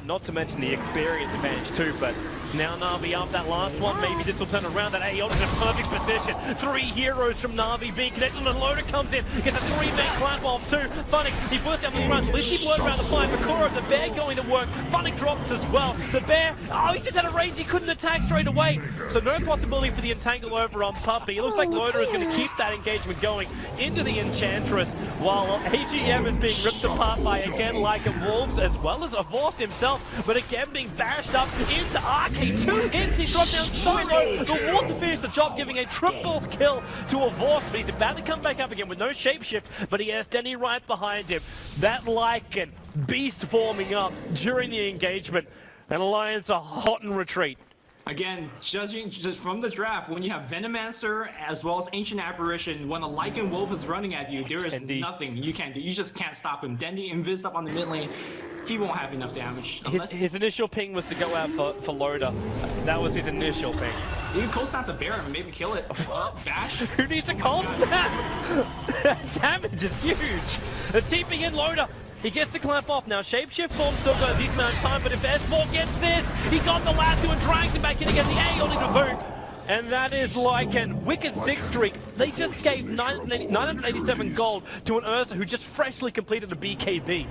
Speaker 2: Not to mention the experience advantage too, but now Navi up that last one. Maybe this will turn around. That AO in a perfect position. 3 heroes from Navi being connected, and Loader comes in. Gets a 3-man clap off too. Funnick, he bursts down the front. At least he blurred around the fight. Makura, the bear going to work. Funnick drops as well. The bear, oh, he just had a range. He couldn't attack straight away. So no possibility for the Entangle over on Puppy. It looks like Loader is going to keep that engagement going into the Enchantress, while AGM is being ripped apart by, again, Lycan Wolves, as well as Avorst himself. But again, being bashed up into Arcade. 2 hits, he dropped down so low. The Water finished the job, giving a triple kill to Avorst. But he's about to come back up again with no shapeshift. But he has Denny right behind him. That Lycan beast forming up during the engagement. And Alliance are hot in retreat.
Speaker 1: Again, judging just from the draft, when you have Venomancer as well as Ancient Apparition, when a Lycan Wolf is running at you, there is nothing you can do. You just can't stop him. Dendy invised up on the mid lane. He won't have enough damage.
Speaker 2: His initial ping was to go out for Loader. That was his initial ping.
Speaker 1: You can cold snap the bear and maybe kill it. Bash.
Speaker 2: Who needs a cold snap? Damage is huge. The TP in Loader. He gets the clamp off now. Shapeshift form still got a decent amount of time, but if S4 gets this, he got the lasso and drags him back in against the A on the boot. And that is like a wicked 6 streak. They just gave 987 gold to an Ursa who just freshly completed a BKB.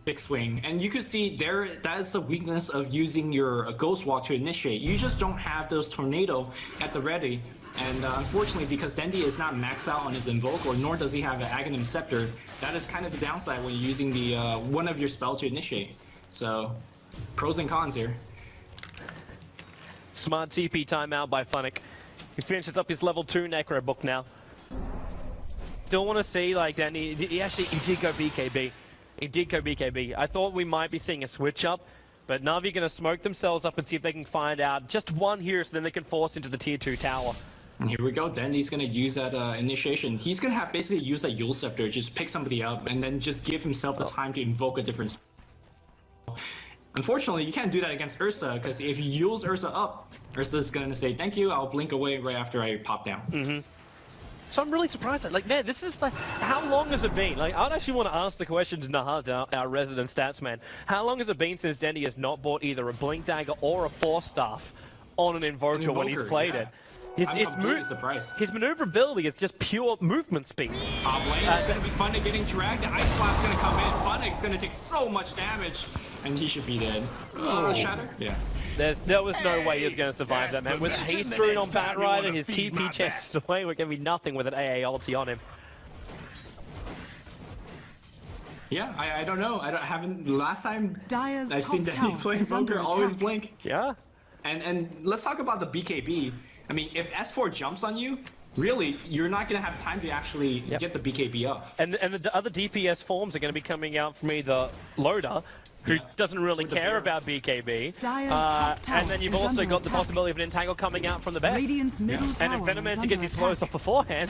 Speaker 1: Big swing, and you can see there that is the weakness of using your Ghost Walk to initiate. You just don't have those Tornado at the ready, and unfortunately, because Dendy is not maxed out on his Invoke, or nor does he have an Aghanim Scepter, that is kind of the downside when you're using the one of your spell to initiate. So, pros and cons here.
Speaker 2: Smart TP timeout by Funnick. He finishes up his level 2 Necro book now. Still want to see like Dendy. He did go BKB. He did go BKB. I thought we might be seeing a switch up, but Navi going to smoke themselves up and see if they can find out just one here so then they can force into the tier 2 tower.
Speaker 1: Here we go. Dendy's going to use that initiation. He's going to have basically use that Yule Scepter, just pick somebody up and then just give himself the time to invoke a different spell. Unfortunately, you can't do that against Ursa, because if you Yule's Ursa up, Ursa's going to say, thank you, I'll blink away right after I pop down.
Speaker 2: So I'm really surprised that, like, man, this is like, how long has it been? Like, I'd actually want to ask the question to Nahad, our resident stats man. How long has it been since Dendy has not bought either a Blink Dagger or a Force Staff on an Invoker when he's played it? His maneuverability is just pure movement speed.
Speaker 1: Top lane, it's going to be Funnick getting dragged. The Ice Blast's going to come in. Funnick's going to take so much damage, and he should be dead. Shatter? Yeah.
Speaker 2: There was no way he was going to survive that, man. With Haste Rune on Batrider, his TP checks away, we're going to be nothing with an AA ulti on him.
Speaker 1: Yeah, I don't know. I haven't. Last time
Speaker 3: Dire's
Speaker 1: I've seen Dendy play Invoker, always blink.
Speaker 2: Yeah.
Speaker 1: And let's talk about the BKB. I mean, if S4 jumps on you, really, you're not going to have time to actually get the BKB up.
Speaker 2: And the other DPS forms are going to be coming out from either Loader, who doesn't really care about BKB, and then you've also got the possibility of an Entangle coming out from the back.
Speaker 3: Radiant's middle tower
Speaker 2: And if Venomancer gets his
Speaker 3: attack.
Speaker 2: slows off beforehand,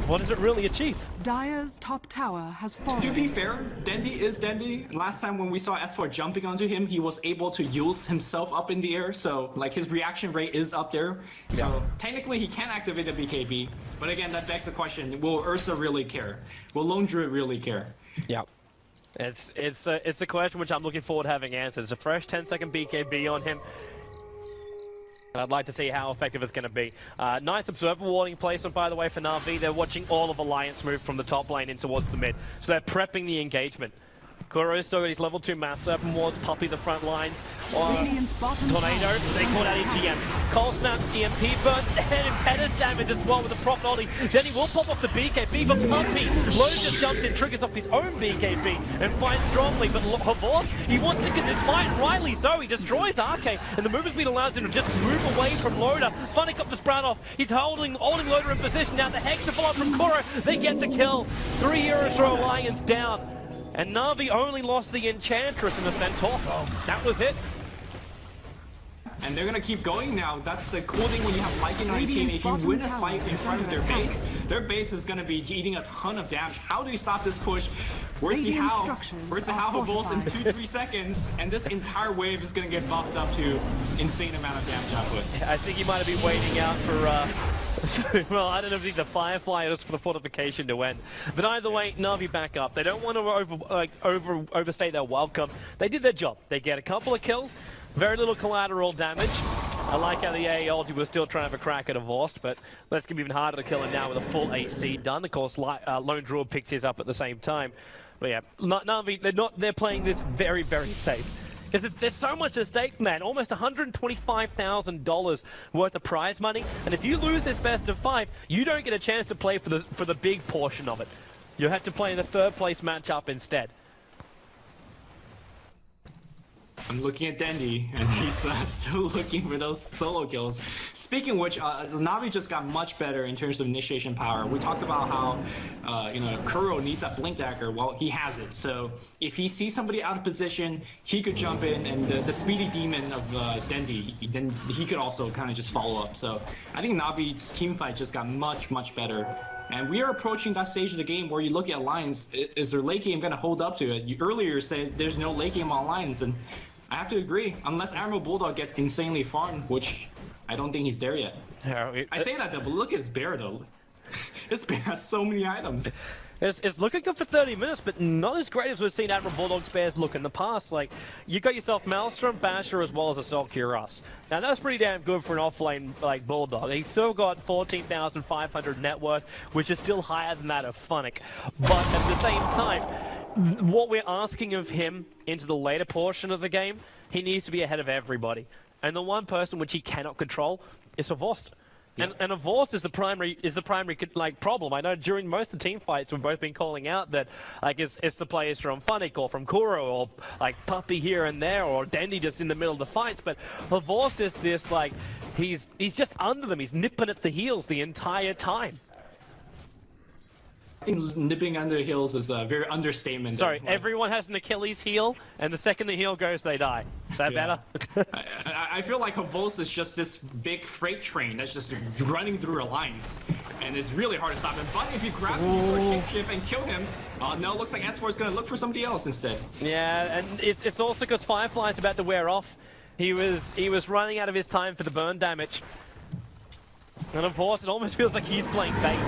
Speaker 2: what does it really achieve?
Speaker 3: Dire's top tower has fallen.
Speaker 1: To be fair, Dendy is Dendy. Last time when we saw S4 jumping onto him, he was able to use himself up in the air, so like his reaction rate is up there. So technically he can activate the BKB, but again, that begs the question, will Ursa really care? Will Lone Druid really care?
Speaker 2: Yeah. It's a question which I'm looking forward to having answers. A fresh 10-second BKB on him. I'd like to see how effective it's going to be. Nice observer warning placement, by the way, for Navi. They're watching all of Alliance move from the top lane in towards the mid, so they're prepping the engagement. Kuro's still got his level 2 mass serpent wards, Puppy the front lines.
Speaker 3: Radiant's bottom
Speaker 2: Tornado,
Speaker 3: tower
Speaker 2: they called out EGM. Cold Snap, EMP burn, and Impetus damage as well with the Prophet ulti. Then he will pop off the BKB, but Puppy, Lowe just jumps in, triggers off his own BKB, and fights strongly, but Havors, he wants to get this fight, and rightly so, he destroys Arcane, and the movement speed allows him to just move away from Loda. Funny up the sprout off, he's holding Loda in position, now the Hex to follow up from Kuro, they get the kill. 3 heroes for Alliance down. And Navi only lost the Enchantress and the Centaur. That was it.
Speaker 1: And they're gonna keep going now. That's the cool thing when you have Lycan on your team. If you win a fight in front of their base is gonna be eating a ton of damage. How do you stop this push? Where's the how? Where's the how Volts in 2-3 seconds? And this entire wave is gonna get buffed up to insane amount of damage output.
Speaker 2: I think he might have been waiting out for, well, I don't know if the Firefly is for the fortification to end. But either way, Navi back up. They don't want to overstay their welcome. They did their job. They get a couple of kills, very little collateral damage. I like how the AA ulti was still trying to have a crack at a Vorst, but that's going to be even harder to kill him now with a full AC done. Of course, Lone Druid picks his up at the same time. But yeah, Navi, they're playing this very, very safe. Because there's so much at stake, man. Almost $125,000 worth of prize money. And if you lose this best of 5, you don't get a chance to play for the big portion of it. You have to play in the 3rd place matchup instead.
Speaker 1: I'm looking at Dendi, and he's still looking for those solo kills. Speaking of which, Navi just got much better in terms of initiation power. We talked about how, Kuro needs that blink dagger. Well, he has it. So if he sees somebody out of position, he could jump in, and the speedy demon of Dendi, then he could also kind of just follow up. So I think Navi's team fight just got much, much better. And we are approaching that stage of the game where you look at lines. Is their late game going to hold up to it? You earlier said there's no late game on lines, and I have to agree, unless Admiral Bulldog gets insanely farmed, which I don't think he's there yet. I say that though, but look at his bear though. This bear has so many items.
Speaker 2: It's looking good for 30 minutes, but not as great as we've seen Admiral Bulldog's bears look in the past. Like, you got yourself Maelstrom, Basher, as well as Assault Cuirass. Now, that's pretty damn good for an offlane like Bulldog. He's still got 14,500 net worth, which is still higher than that of Funnick. But at the same time, what we're asking of him into the later portion of the game, he needs to be ahead of everybody. And the one person which he cannot control is a Vorst. Yeah. And a Vorst is the primary problem. I know during most of the team fights we've both been calling out that it's the players from Funnick or from Kuro or like Puppy here and there or Dendi just in the middle of the fights, but a Vorst is this he's just under them, he's nipping at the heels the entire time.
Speaker 1: I think nipping under the heels is a very understatement.
Speaker 2: Sorry, everyone has an Achilles heel, and the second the heel goes, they die. Is that better?
Speaker 1: I feel like Havos is just this big freight train that's just running through our lines, and it's really hard to stop him. But if you grab him, you shapeshift and kill him, no, it looks like S4 is going to look for somebody else instead. Yeah,
Speaker 2: and it's also because Firefly's about to wear off. He was running out of his time for the burn damage. And of course, it almost feels like he's playing bait,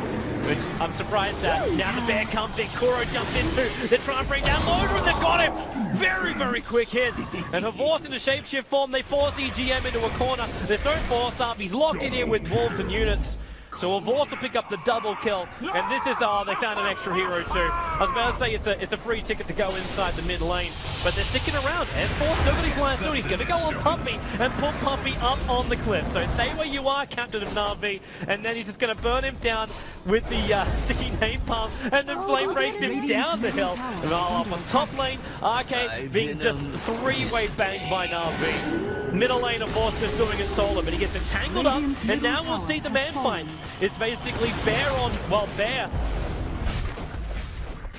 Speaker 2: which I'm surprised at. Now the bear comes in, Kuro jumps into, they're trying to bring down Loader, and they've got him! Very, very quick hits. And Havors in a shapeshift form, they force EGM into a corner. There's no force up, he's locked in here with wolves and units. So Havors will pick up the double kill, and this is, they found an extra hero too. I was about to say it's a free ticket to go inside the mid lane, but they're sticking around. S4 still got his last suit, he's going to go on Puppy and put Puppy up on the cliff. So stay where you are, Captain of Navi, and then he's just going to burn him down with the sticky napalm, and then flame breaks him down the hill. And up on top lane, Arcade being just three-way banged by Navi. Middle lane, of course, just doing it solo, but he gets entangled up, and now we'll see the man fights. It's basically bear on, well, bear.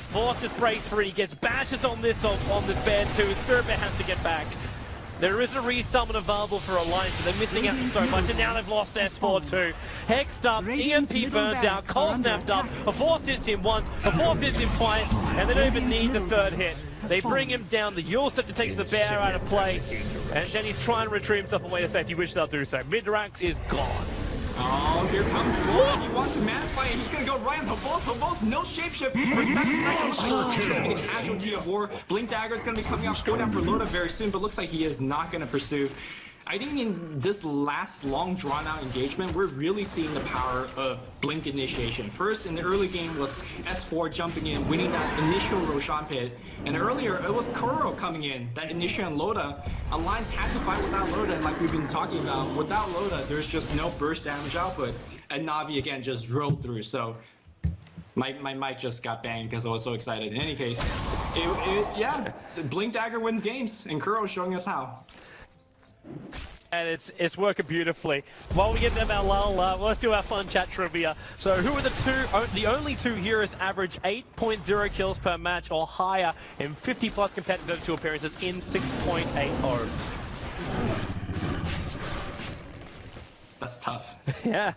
Speaker 2: Force just breaks free, gets bashes on this bear too. Spirit Bear has to get back. There is a resummon available for Alliance, but they're missing out so much, and now they've lost S4 too. Hexed up, EMP burnt out, Cold snapped up, a Force hits him once, a Force hits him twice, and they don't even need the third hit. They bring him down, the Yulscepter takes the bear out of play, and then he's trying to retrieve himself away to safety, which they'll do so. Midrax is gone.
Speaker 1: Oh, here comes Floyd. He wants to man fight. He's gonna go right on Havos. No shapeshift for 7 seconds. He's gonna be the casualty of war. Blink Dagger is gonna be coming up. Go down for Loda very soon, but looks like he is not gonna pursue. I think in this last long drawn-out engagement, we're really seeing the power of Blink initiation. First, in the early game was S4 jumping in, winning that initial Roshan pit. And earlier, it was Kuro coming in, that initial on Loda. Alliance had to fight without Loda, and like we've been talking about, without Loda, there's just no burst damage output. And Navi, again, just rolled through. So my mic just got banged because I was so excited. In any case, yeah, Blink Dagger wins games, and Kuro showing us how.
Speaker 2: And it's working beautifully. While we get them our lull, let's do our fun chat trivia. So who are the only two heroes average 8.0 kills per match or higher in 50 plus competitive Dota 2 appearances in 6.80?
Speaker 1: That's tough.
Speaker 2: Yeah.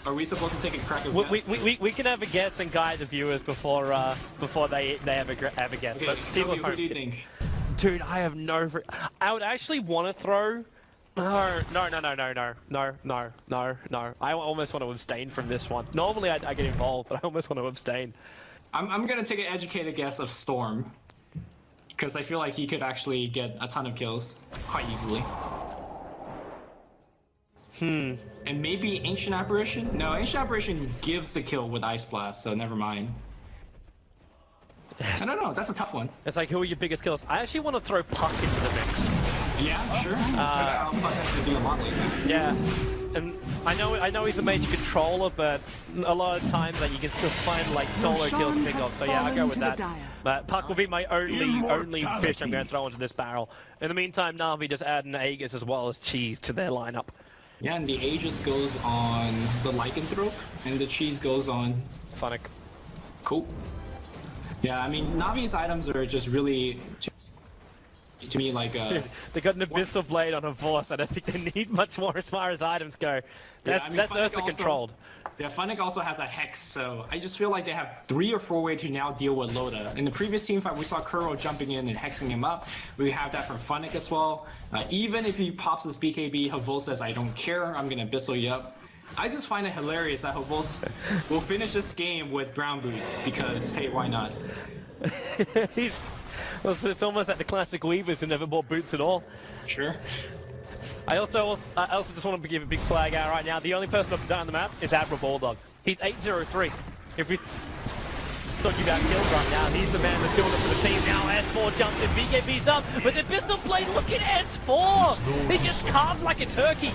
Speaker 1: Are we supposed to take a crack at
Speaker 2: We can have a guess and guide the viewers before they have a guess.
Speaker 1: Okay,
Speaker 2: But people
Speaker 1: who do you think?
Speaker 2: Dude, I have no. I would actually want to throw. No. I almost want to abstain from this one. Normally I get involved, but I almost want to abstain.
Speaker 1: I'm gonna take an educated guess of Storm, because I feel like he could actually get a ton of kills quite easily. And maybe Ancient Apparition? No, Ancient Apparition gives the kill with Ice Blast, so never mind. I don't know, that's a tough one.
Speaker 2: It's like, who are your biggest killers? I actually want to throw Puck into the mix.
Speaker 1: Yeah, sure. Puck has to do a lot lately.
Speaker 2: Yeah, and I know he's a major controller, but a lot of times that you can still find like solo kills to pick off. So yeah, I'll go with that. But Puck will be my only fish I'm going to throw into this barrel. In the meantime, Navi just add an Aegis as well as Cheese to their lineup.
Speaker 1: Yeah, and the Aegis goes on the Lycanthrope, and the Cheese goes on
Speaker 2: Funnick.
Speaker 1: Cool. Yeah, I mean, Navi's items are just really, to me, like
Speaker 2: they got an Abyssal Blade on a Force. I don't think they need much more as far as items go. That's Ursa controlled.
Speaker 1: Yeah, Funnick also has a Hex, so I just feel like they have 3 or 4 ways to now deal with Loda. In the previous team fight, we saw Kuro jumping in and hexing him up. We have that from Funnick as well. Even if he pops his BKB, Havol says, I don't care, I'm gonna Abyssal you up. I just find it hilarious that Havos will finish this game with brown boots because, hey, why not?
Speaker 2: It's almost like the classic Weavers who never bought boots at all.
Speaker 1: Sure.
Speaker 2: I also just want to give a big flag out right now. The only person up and down on the map is Admiral Bulldog. He's 803. If we talking about kills right now, he's the man that's doing it for the team now. S4 jumps in, BKB's up, but the Abyssal Blade, look at S4! He just carved like a turkey.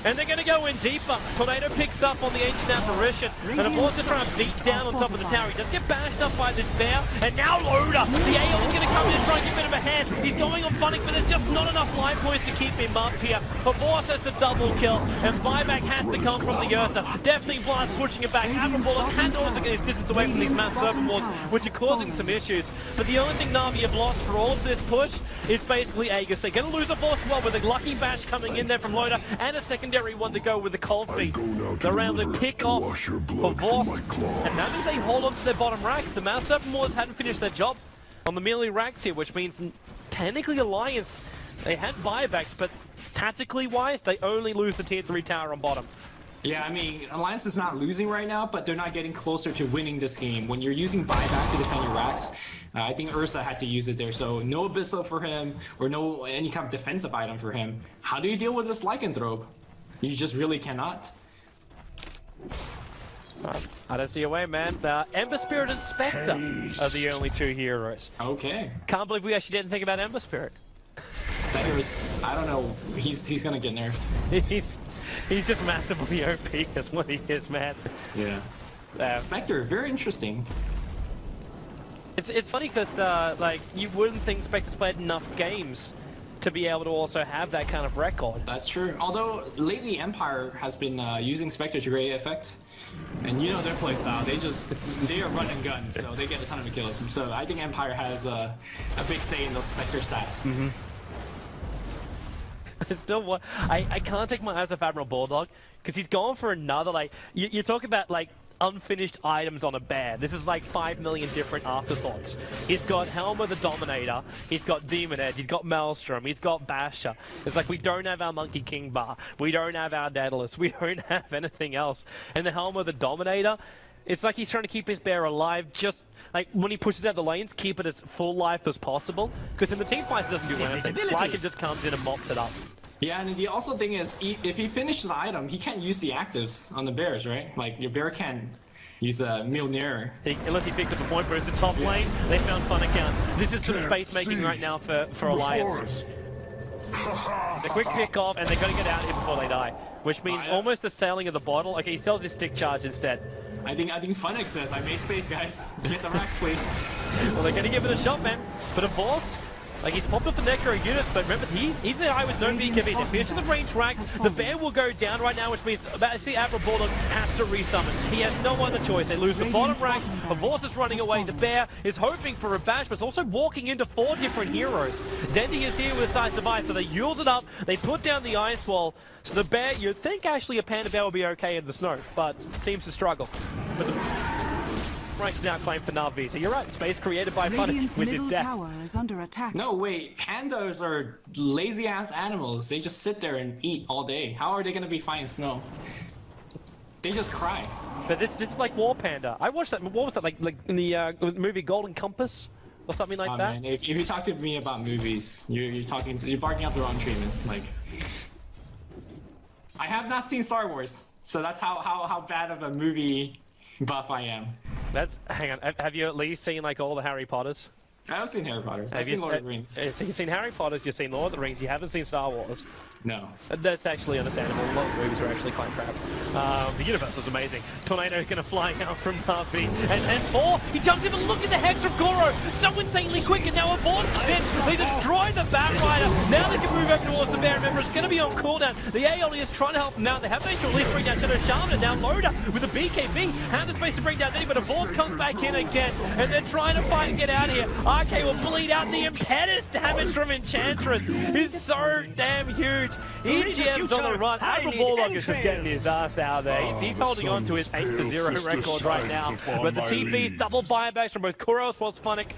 Speaker 2: And they're going to go in deeper. Tornado picks up on the Ancient Apparition. And of course, they're trying to beat down on top of the tower. He does get bashed up by this bear. And now Loda. The AO is going to come in and try and give him a hand. He's going on Funnick, but there's just not enough life points to keep him up here. Favors has a double kill. And buyback has to come from the Ursa. Definitely Blast pushing it back. Admiral Bullock can also get his distance away from these mass serpent wards, which are causing some issues. But the only thing Navi have lost for all of this push is basically Aegis. They're going to lose a Force well with a lucky bash coming in there from Loda and a secondary one to go with the cold feet. They're around to pick off for Vorst, and that means they hold on to their bottom racks. The Mass Serpent Wars hadn't finished their job on the melee racks here, which means technically Alliance, they had buybacks, but tactically wise, they only lose the tier 3 tower on bottom.
Speaker 1: Yeah, I mean, Alliance is not losing right now, but they're not getting closer to winning this game. When you're using buyback to defend your racks, I think Ursa had to use it there, so no Abyssal for him, or no any kind of defensive item for him. How do you deal with this Lycanthrope? You just really cannot.
Speaker 2: I don't see a way, man. Ember Spirit and Spectre are the only two heroes.
Speaker 1: Okay.
Speaker 2: Can't believe we actually didn't think about Ember Spirit.
Speaker 1: Spectre's, I don't know, he's gonna get nerfed.
Speaker 2: He's just massively OP is what he is, man.
Speaker 1: Yeah. Spectre, very interesting.
Speaker 2: It's funny because like you wouldn't think Spectre's played enough games to be able to also have that kind of record.
Speaker 1: That's true. Although lately Empire has been using Spectre to great effect, and you know their playstyle. They are run and gun, so they get a ton of kills. So I think Empire has a big say in those Spectre stats.
Speaker 2: Mm-hmm. I can't take my eyes off Admiral Bulldog because he's going for another, like, you talk about like unfinished items on a bear. This is like 5 million different afterthoughts. He's got Helma the Dominator, he's got Demon Edge, he's got Maelstrom, he's got Basher. It's like we don't have our Monkey King bar, we don't have our Daedalus, we don't have anything else. And the Helma the Dominator, it's like he's trying to keep his bear alive, just like when he pushes out the lanes, keep it as full life as possible. Because in the team fights, it doesn't do anything. Lycan just comes in and mops it up.
Speaker 1: Yeah, and the also thing is, if he finishes the item, he can't use the actives on the bears, right? Like, your bear can't use a Mjolnir.
Speaker 2: Unless he picks up a point, but it's a top lane. They found fun account. This is some space making right now for Alliance. The quick pick off, and they're going to get out here before they die. Which means almost the sailing of the bottle. Okay, he sells his stick charge instead.
Speaker 1: I think Funix says, I made space, guys. Get the racks, please.
Speaker 2: Well, they're going to give it a shot, man. But a forced. Like, he's popped up the Necro units, but remember, he's the guy with no BKB. If he gets to the range racks, the bear will go down right now, which means actually Admiral Bulldog has to resummon. He has no other choice. They lose the bottom racks, Vorce is running away, the bear is hoping for a bash, but it's also walking into 4 different heroes. Dendy is here with Size Device, so they use it up, they put down the ice wall, so the bear, you'd think actually a panda bear will be okay in the snow, but seems to struggle. But the Rank's now claimed for Navi, so you're right, space created by Funix with his death.
Speaker 3: Tower is under attack.
Speaker 1: No, wait, pandas are lazy-ass animals. They just sit there and eat all day. How are they gonna be fighting snow? They just cry.
Speaker 2: But this is like War Panda. I watched that, what was that, like in the movie Golden Compass? Or something like that?
Speaker 1: Man, if you talk to me about movies, you're barking up the wrong treatment. Like, I have not seen Star Wars, so that's how bad of a movie buff I am.
Speaker 2: Hang on, have you at least seen like all the Harry Potters?
Speaker 1: I've seen Harry Potter. I've seen Lord of the Rings.
Speaker 2: So you've seen Harry Potters, you've seen Lord of the Rings, you haven't seen Star Wars.
Speaker 1: No.
Speaker 2: That's actually understandable. A lot of movies are actually quite crap. The universe is amazing. Tornado going to fly out from Navi. And 4, he jumps in, but look at the hex from Goro. So insanely quick, and now a Vorce then they destroy the Batrider. Now they can move over towards the bear. Remember, it's going to be on cooldown. The AOE is trying to help them out. They have managed to at least bring down Shadow Shaman. Now Loda with a BKB. Have the space to bring down Navi, but a Vorce comes back in again. And they're trying to fight and get out of here. RK will bleed out. The impetus damage from Enchantress is so damn huge. EGM's on the run. Admiral Bulldog is just getting his ass out there. He's holding on to his 8-0 record right now. But the TP's double buybacks from both Kuro as well as Funix.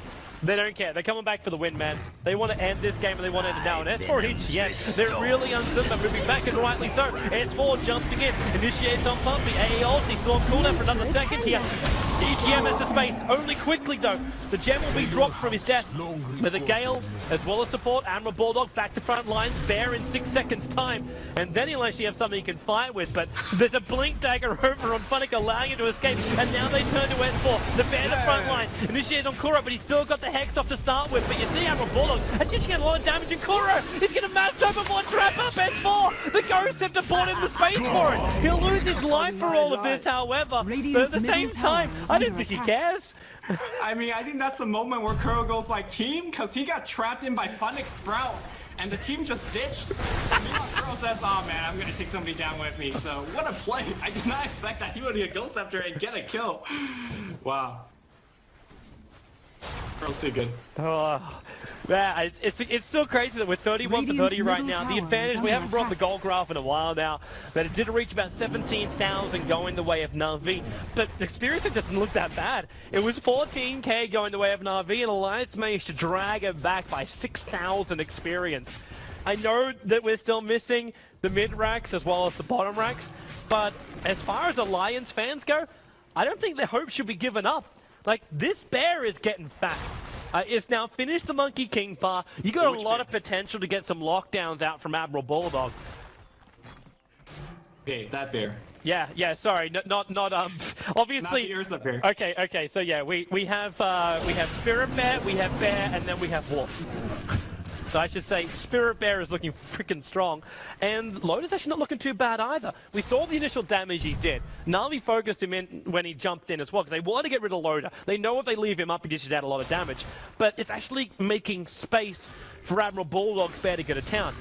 Speaker 2: They don't care. They're coming back for the win, man. They want to end this game and they want to end it now. And S4 and EGM, they're really uncertain. They're moving back and rightly so. S4 jumping in, initiates on Pumpy. AE ulti, still on cooldown for another second here. EGM has the space, only quickly though. The gem will be dropped from his death. But the Gale, as well as support, Admiral Bulldog back to front lines, bear in 6 seconds time. And then he'll actually have something he can fight with, but there's a blink dagger over on Funix allowing him to escape. And now they turn to S4, the bear to front line, initiated on Kuro, but he's still got the hex off to start with. But you see Admiral Bulldog, and ditching a lot of damage, and Kuro is going to mass overboard trap up S4. The Ghost have to put in the space for it. He'll lose his life for all of this, however, but at the same time, I don't think he cares.
Speaker 1: I mean, I think that's the moment where Kuro goes like, team, because he got trapped in by Funix Sprout, and the team just ditched. And Kuro says, oh man, I'm going to take somebody down with me. So, what a play. I did not expect that he would be a Ghost Scepter and get a kill. Wow. Kuro's too good.
Speaker 2: Oh, yeah, it's still crazy that we're 31 for 30 right now. The advantage, we haven't brought the gold graph in a while now, but it did reach about 17,000 going the way of Navi. But the experience, it doesn't look that bad. It was 14k going the way of Navi, and Alliance managed to drag it back by 6,000 experience. I know that we're still missing the mid racks as well as the bottom racks, but as far as Alliance fans go, I don't think their hopes should be given up. Like, this bear is getting fat. It's now finished the Monkey King bar. You got a lot of potential to get some lockdowns out from Admiral Bulldog.
Speaker 1: Okay, that bear.
Speaker 2: Yeah, sorry, not obviously.
Speaker 1: Not yours, that bear.
Speaker 2: Okay, so yeah, we have Spirit Bear, we have Bear, and then we have Wolf. So I should say Spirit Bear is looking freaking strong, and Loda's actually not looking too bad either. We saw the initial damage he did. Navi focused him in when he jumped in as well, because they want to get rid of Loda. They know if they leave him up, he dishes out a lot of damage. But it's actually making space for Admiral Bulldog's bear to go to town.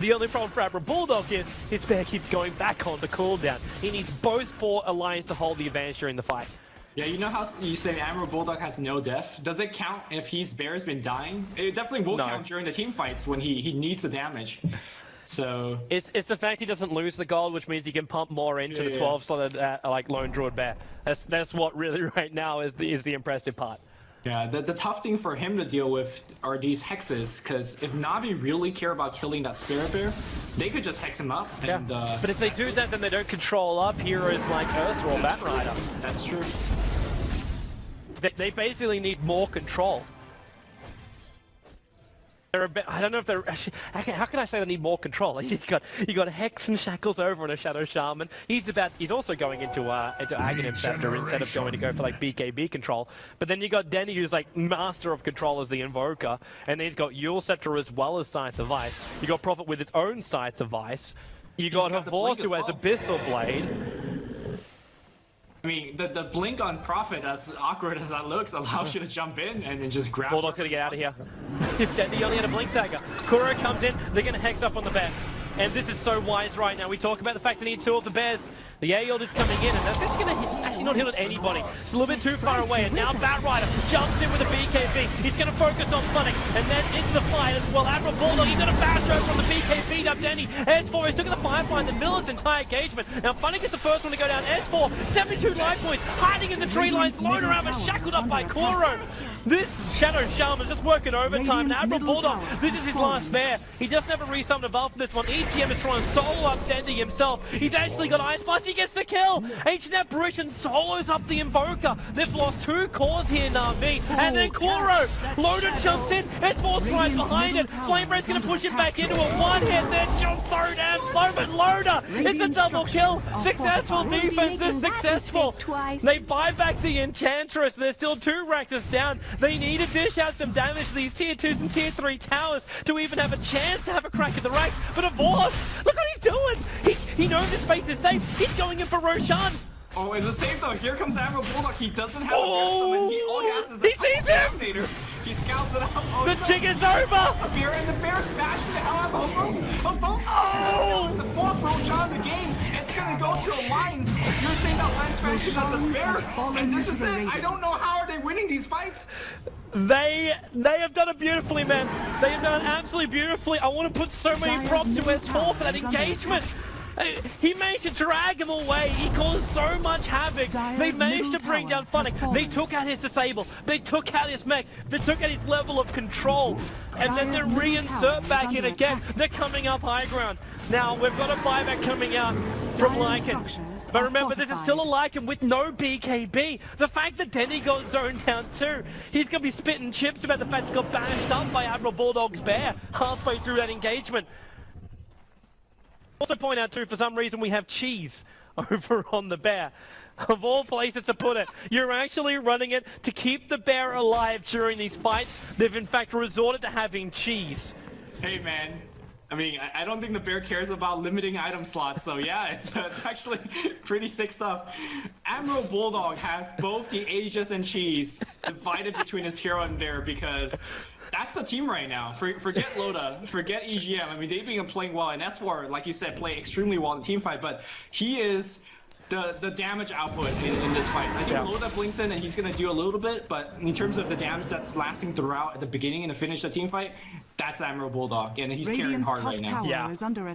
Speaker 2: The only problem for Admiral Bulldog is his bear keeps going back on the cooldown. He needs both for Alliance to hold the advantage during the fight.
Speaker 1: Yeah, you know how you say Admiral Bulldog has no def? Does it count if his bear's been dying? It definitely will count during the team fights when he needs the damage. So
Speaker 2: It's the fact he doesn't lose the gold, which means he can pump more into the 12-slotted like Lone Druid Bear. That's what really right now is the impressive part.
Speaker 1: yeah, the tough thing for him to deal with are these hexes, because if Navi really care about killing that Spirit Bear, they could just hex him up. And,
Speaker 2: But if they do that, then they don't control up heroes like Ursa or Batrider.
Speaker 1: that's true.
Speaker 2: They basically need more control. They're a bit, I don't know if they're actually. How can I say they need more control? You got Hex and Shackles over on a Shadow Shaman. He's also going into Aghanim Scepter instead of going to go for like BKB control. But then you got Denny, who's like master of control as the Invoker, and then he's got Yule Scepter as well as Scythe of Ice. You got Prophet with its own Scythe of Ice. You got Horst who has Abyssal Blade.
Speaker 1: I mean, the blink on Prophet, as awkward as that looks, allows you to jump in and then just grab.
Speaker 2: Bulldog's gonna get out of here. If Denny only had a blink dagger, Kuro comes in, they're gonna hex up on the bear. And this is so wise right now. We talk about the fact they need 2 of the bears. The Aeon is coming in, and that's actually going to actually not hit on anybody. It's a little bit too far away, and now Batrider jumps in with a BKB. He's going to focus on Funnick, and then into the fight as well. Admiral Bulldog, he's got a fast throw from the BKB up Denny. S4 is looking at the Firefly in the middle of this entire engagement. Now Funnick is the first one to go down. S4, 72 life points, hiding in the tree lines, loaded around, but shackled up by Kuro. This Shadow Shaman is just working overtime. Now Admiral Bulldog, this is his last bear. He doesn't have a resummoned above for this one. EGM is trying to solo up Dendy himself. He's actually got Ice Blast. He gets the kill. Ancient Apparition solos up the Invoker. They've lost 2 cores here, Navi. And then Kuro, loaded jumps in. S4's right behind it. Flamebreath's going to push it back into a one-hit. They're just so damn slow, but Loader, it's a double kill. Successful defense is successful. They buy back the Enchantress. There's still 2 Raxus down. They need to dish out some damage to these tier 2s and tier 3 towers to even have a chance to have a crack at the Rax. But of course, look what he's doing! He knows his space is safe. He's going in for Roshan.
Speaker 1: Oh, it's the same though. Here comes Admiral Bulldog. He doesn't have a summon. All he has is a
Speaker 2: sees him!
Speaker 1: He scouts it out. Oh,
Speaker 2: the jig is over!
Speaker 1: And the Bears bash the hell out of Hobos. Oh! The 4th Roshan in the game. It's gonna go to Alliance. You're saying that Alliance fashion at the Bear. And this is it. I don't know how are they winning these fights.
Speaker 2: They have done it beautifully, man. They have done it absolutely beautifully. I want to put so many props to S4 for that engagement. He managed to drag him away. He caused so much havoc. They managed to bring down Funnick. They took out his disable. They took out his mech. They took out his level of control. And then they reinsert back in again. They're coming up high ground. Now, we've got a buyback coming out from Lycan. But remember, this is still a Lycan with no BKB. The fact that Denny got zoned down too, he's going to be spitting chips about the fact he got bashed up by Admiral Bulldog's bear halfway through that engagement. Also point out too, for some reason we have cheese over on the bear. Of all places to put it, you're actually running it to keep the bear alive during these fights. They've in fact resorted to having cheese.
Speaker 1: Hey man, I mean, I don't think the bear cares about limiting item slots, so yeah, it's actually pretty sick stuff. Admiral Bulldog has both the Aegis and cheese divided between his hero and bear, because that's the team right now. Forget Loda, forget EGM. I mean, they've been playing well, and S4, like you said, play extremely well in the team fight, but he is the damage output in this fight. I think Loda blinks in and he's going to do a little bit, but in terms of the damage that's lasting throughout at the beginning and to finish the team fight, that's Admiral Bulldog, and he's carrying hard right now.
Speaker 2: Yeah,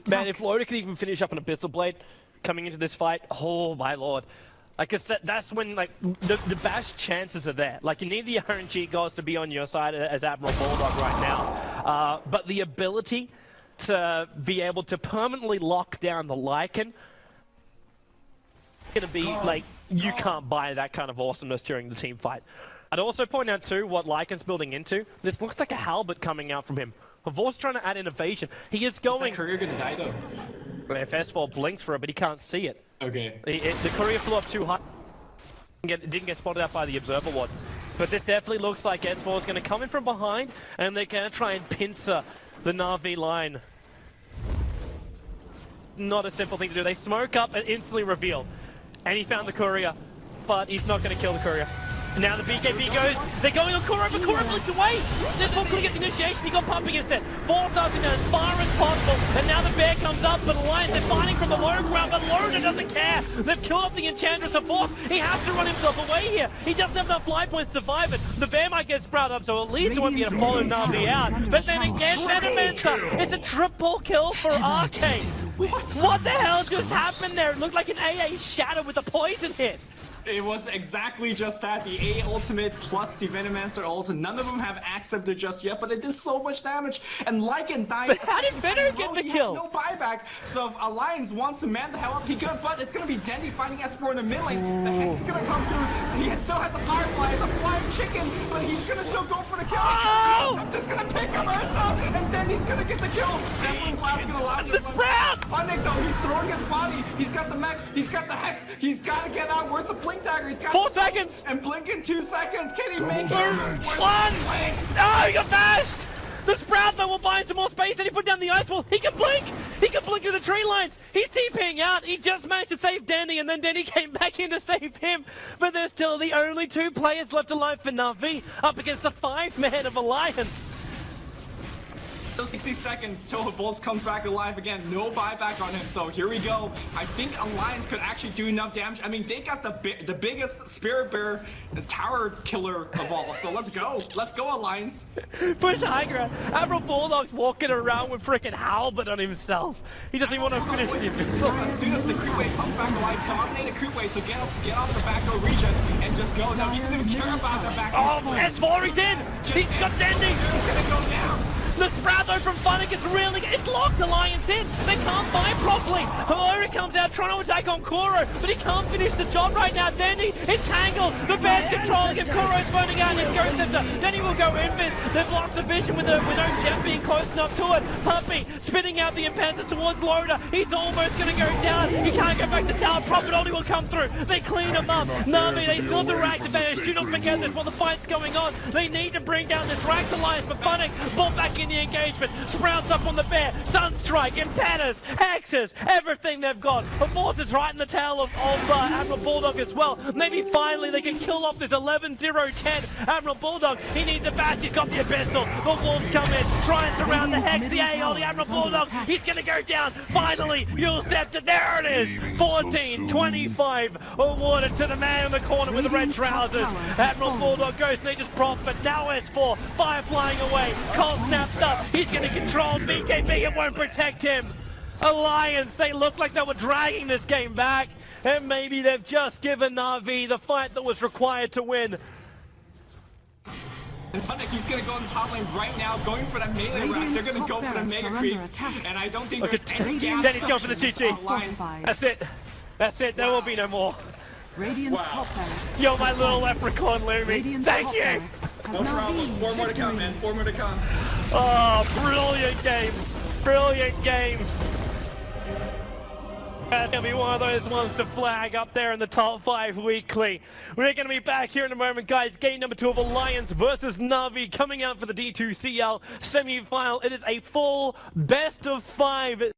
Speaker 2: man, if Loda could even finish up an Abyssal Blade coming into this fight, oh my lord. Like, that's when, like, the best chances are there. Like, you need the RNG guys to be on your side as Admiral Bulldog right now. But the ability to be able to permanently lock down the Lycan, gonna be, like, you can't buy that kind of awesomeness during the team fight. I'd also point out, too, what Lycan's building into. This looks like a halberd coming out from him. Havor's trying to add innovation. He is going...
Speaker 1: Is that courier gonna die, though?
Speaker 2: If S4 blinks for it, but he can't see it.
Speaker 1: Okay.
Speaker 2: The courier flew up too high. Didn't get spotted out by the observer ward. But this definitely looks like S4 is going to come in from behind, and they're going to try and pincer the Navi line. Not a simple thing to do. They smoke up and instantly reveal. And he found the courier, but he's not going to kill the courier. Now the BKB goes, they're going on Kuro, but Kuro blinks away! They're not going to get the initiation, he got pumping instead. Force us in as far as possible, and now the bear comes up, but Alliance, they're fighting from the low ground, but Loda doesn't care! They've killed off the Enchantress of Force, he has to run himself away here! He doesn't have enough life points to survive it. The bear might get sprouted up, so at least he won't be able to follow Navi out. But then again, Venomancer, it's a triple kill for Arcade! What the hell just happened there? It looked like an AA Shadow with a poison hit!
Speaker 1: It was exactly just that, the A ultimate plus the Venomancer ult. None of them have accepted just yet, but it did so much damage. And Lycan died.
Speaker 2: But how did Venom get the kill?
Speaker 1: No buyback. So if Alliance wants to man the hell up, he could, but it's going to be Dendy fighting S4 in the mid lane. The Hex is going to come through. He still has a Firefly, it's a flying chicken, but he's going to still go for the kill.
Speaker 2: Oh!
Speaker 1: I'm just going to pick up Ursa, and Dendy's going to get the kill. Definitely Blast going to allow
Speaker 2: The sprout!
Speaker 1: Nick though, he's throwing his body. He's got the mech, he's got the Hex. He's got to get out. Where's the Blink Dagger? He's got
Speaker 2: 4 seconds!
Speaker 1: And blink in 2 seconds. Can he make it?
Speaker 2: One! Oh, he got bashed! The Sprout though will buy some more space and he put down the ice wall. He can blink! He can blink through the tree lines! He's TPing out. He just managed to save Danny and then Danny came back in to save him. But they're still the only 2 players left alive for Navi up against the 5-man of Alliance.
Speaker 1: So 60 seconds till Bolts comes back alive again. No buyback on him. So here we go. I think Alliance could actually do enough damage. I mean, they got the biggest Spirit Bear, the tower killer of all. So let's go. Let's go, Alliance.
Speaker 2: Push high ground. Admiral Bulldog's walking around with freaking Halberd on himself. He doesn't even want to finish the abyssal.
Speaker 1: As soon as the creep wave comes back alive, dominate the creep wave. So get off the back row region and just go. Now he doesn't even care about the back row.
Speaker 2: Oh, S4 he's in! He's got Dandy!
Speaker 1: He's gonna go down.
Speaker 2: The Sprout though from Funnick is really, it's locked Alliance in. They can't fight properly. Hilary comes out trying to attack on Kuro, but he can't finish the job right now. Dendy, entangled. The bear's controlling him. Kuro's burning out his Ghost Scepter. Dendy will go invis. They've lost the vision with no gem being close enough to it. Puppy spitting out the impensers towards Loda. He's almost going to go down. He can't go back to tower. Prophet Oldie will come through. They clean him up. Navi, they still have the Rags advantage. Do not forget this while the fight's going on. They need to bring down this Rags alliance, but Funnick brought back in the engagement. Sprouts up on the bear. Sunstrike, Impetus, Hexes, everything they've got. Of course, it's right in the tail of Admiral Bulldog as well. Maybe finally they can kill off this 11-0-10 Admiral Bulldog. He needs a batch. He's got the Abyssal. The Wolves come in, try and surround the Hex. The AO, the Admiral Bulldog. He's going to go down. Finally, you'll set it. There it is. 14-25 awarded to the man in the corner with the red trousers. Admiral Bulldog goes Nature's Prophet. Now S4. Fire flying away. Cole snapped up. He's going to control BKB. It won't protect him. Alliance, they look like they were dragging this game back. And maybe they've just given Navi the fight that was required to win.
Speaker 1: And Funnick, he's going to go on the top lane right now, going for that melee rack. They're going to go for the mega creeps. And I don't think there's any gas.
Speaker 2: Then he's going for the GG. That's it. That's it. There will be no more.
Speaker 3: Radiant's top barracks.
Speaker 2: Yo, my little leprechaun Lumi.
Speaker 3: Radiant's
Speaker 2: Thank
Speaker 3: top
Speaker 2: you.
Speaker 3: barracks has
Speaker 1: No
Speaker 3: now
Speaker 1: problem.
Speaker 3: been
Speaker 1: 4 more to come,
Speaker 3: victory.
Speaker 1: man. 4 more to come.
Speaker 2: Oh, brilliant games. Brilliant games. That's going to be one of those ones to flag up there in the top 5 weekly. We're going to be back here in a moment, guys. Game number 2 of Alliance versus Navi coming out for the D2CL semi-final. It is a full best of 5.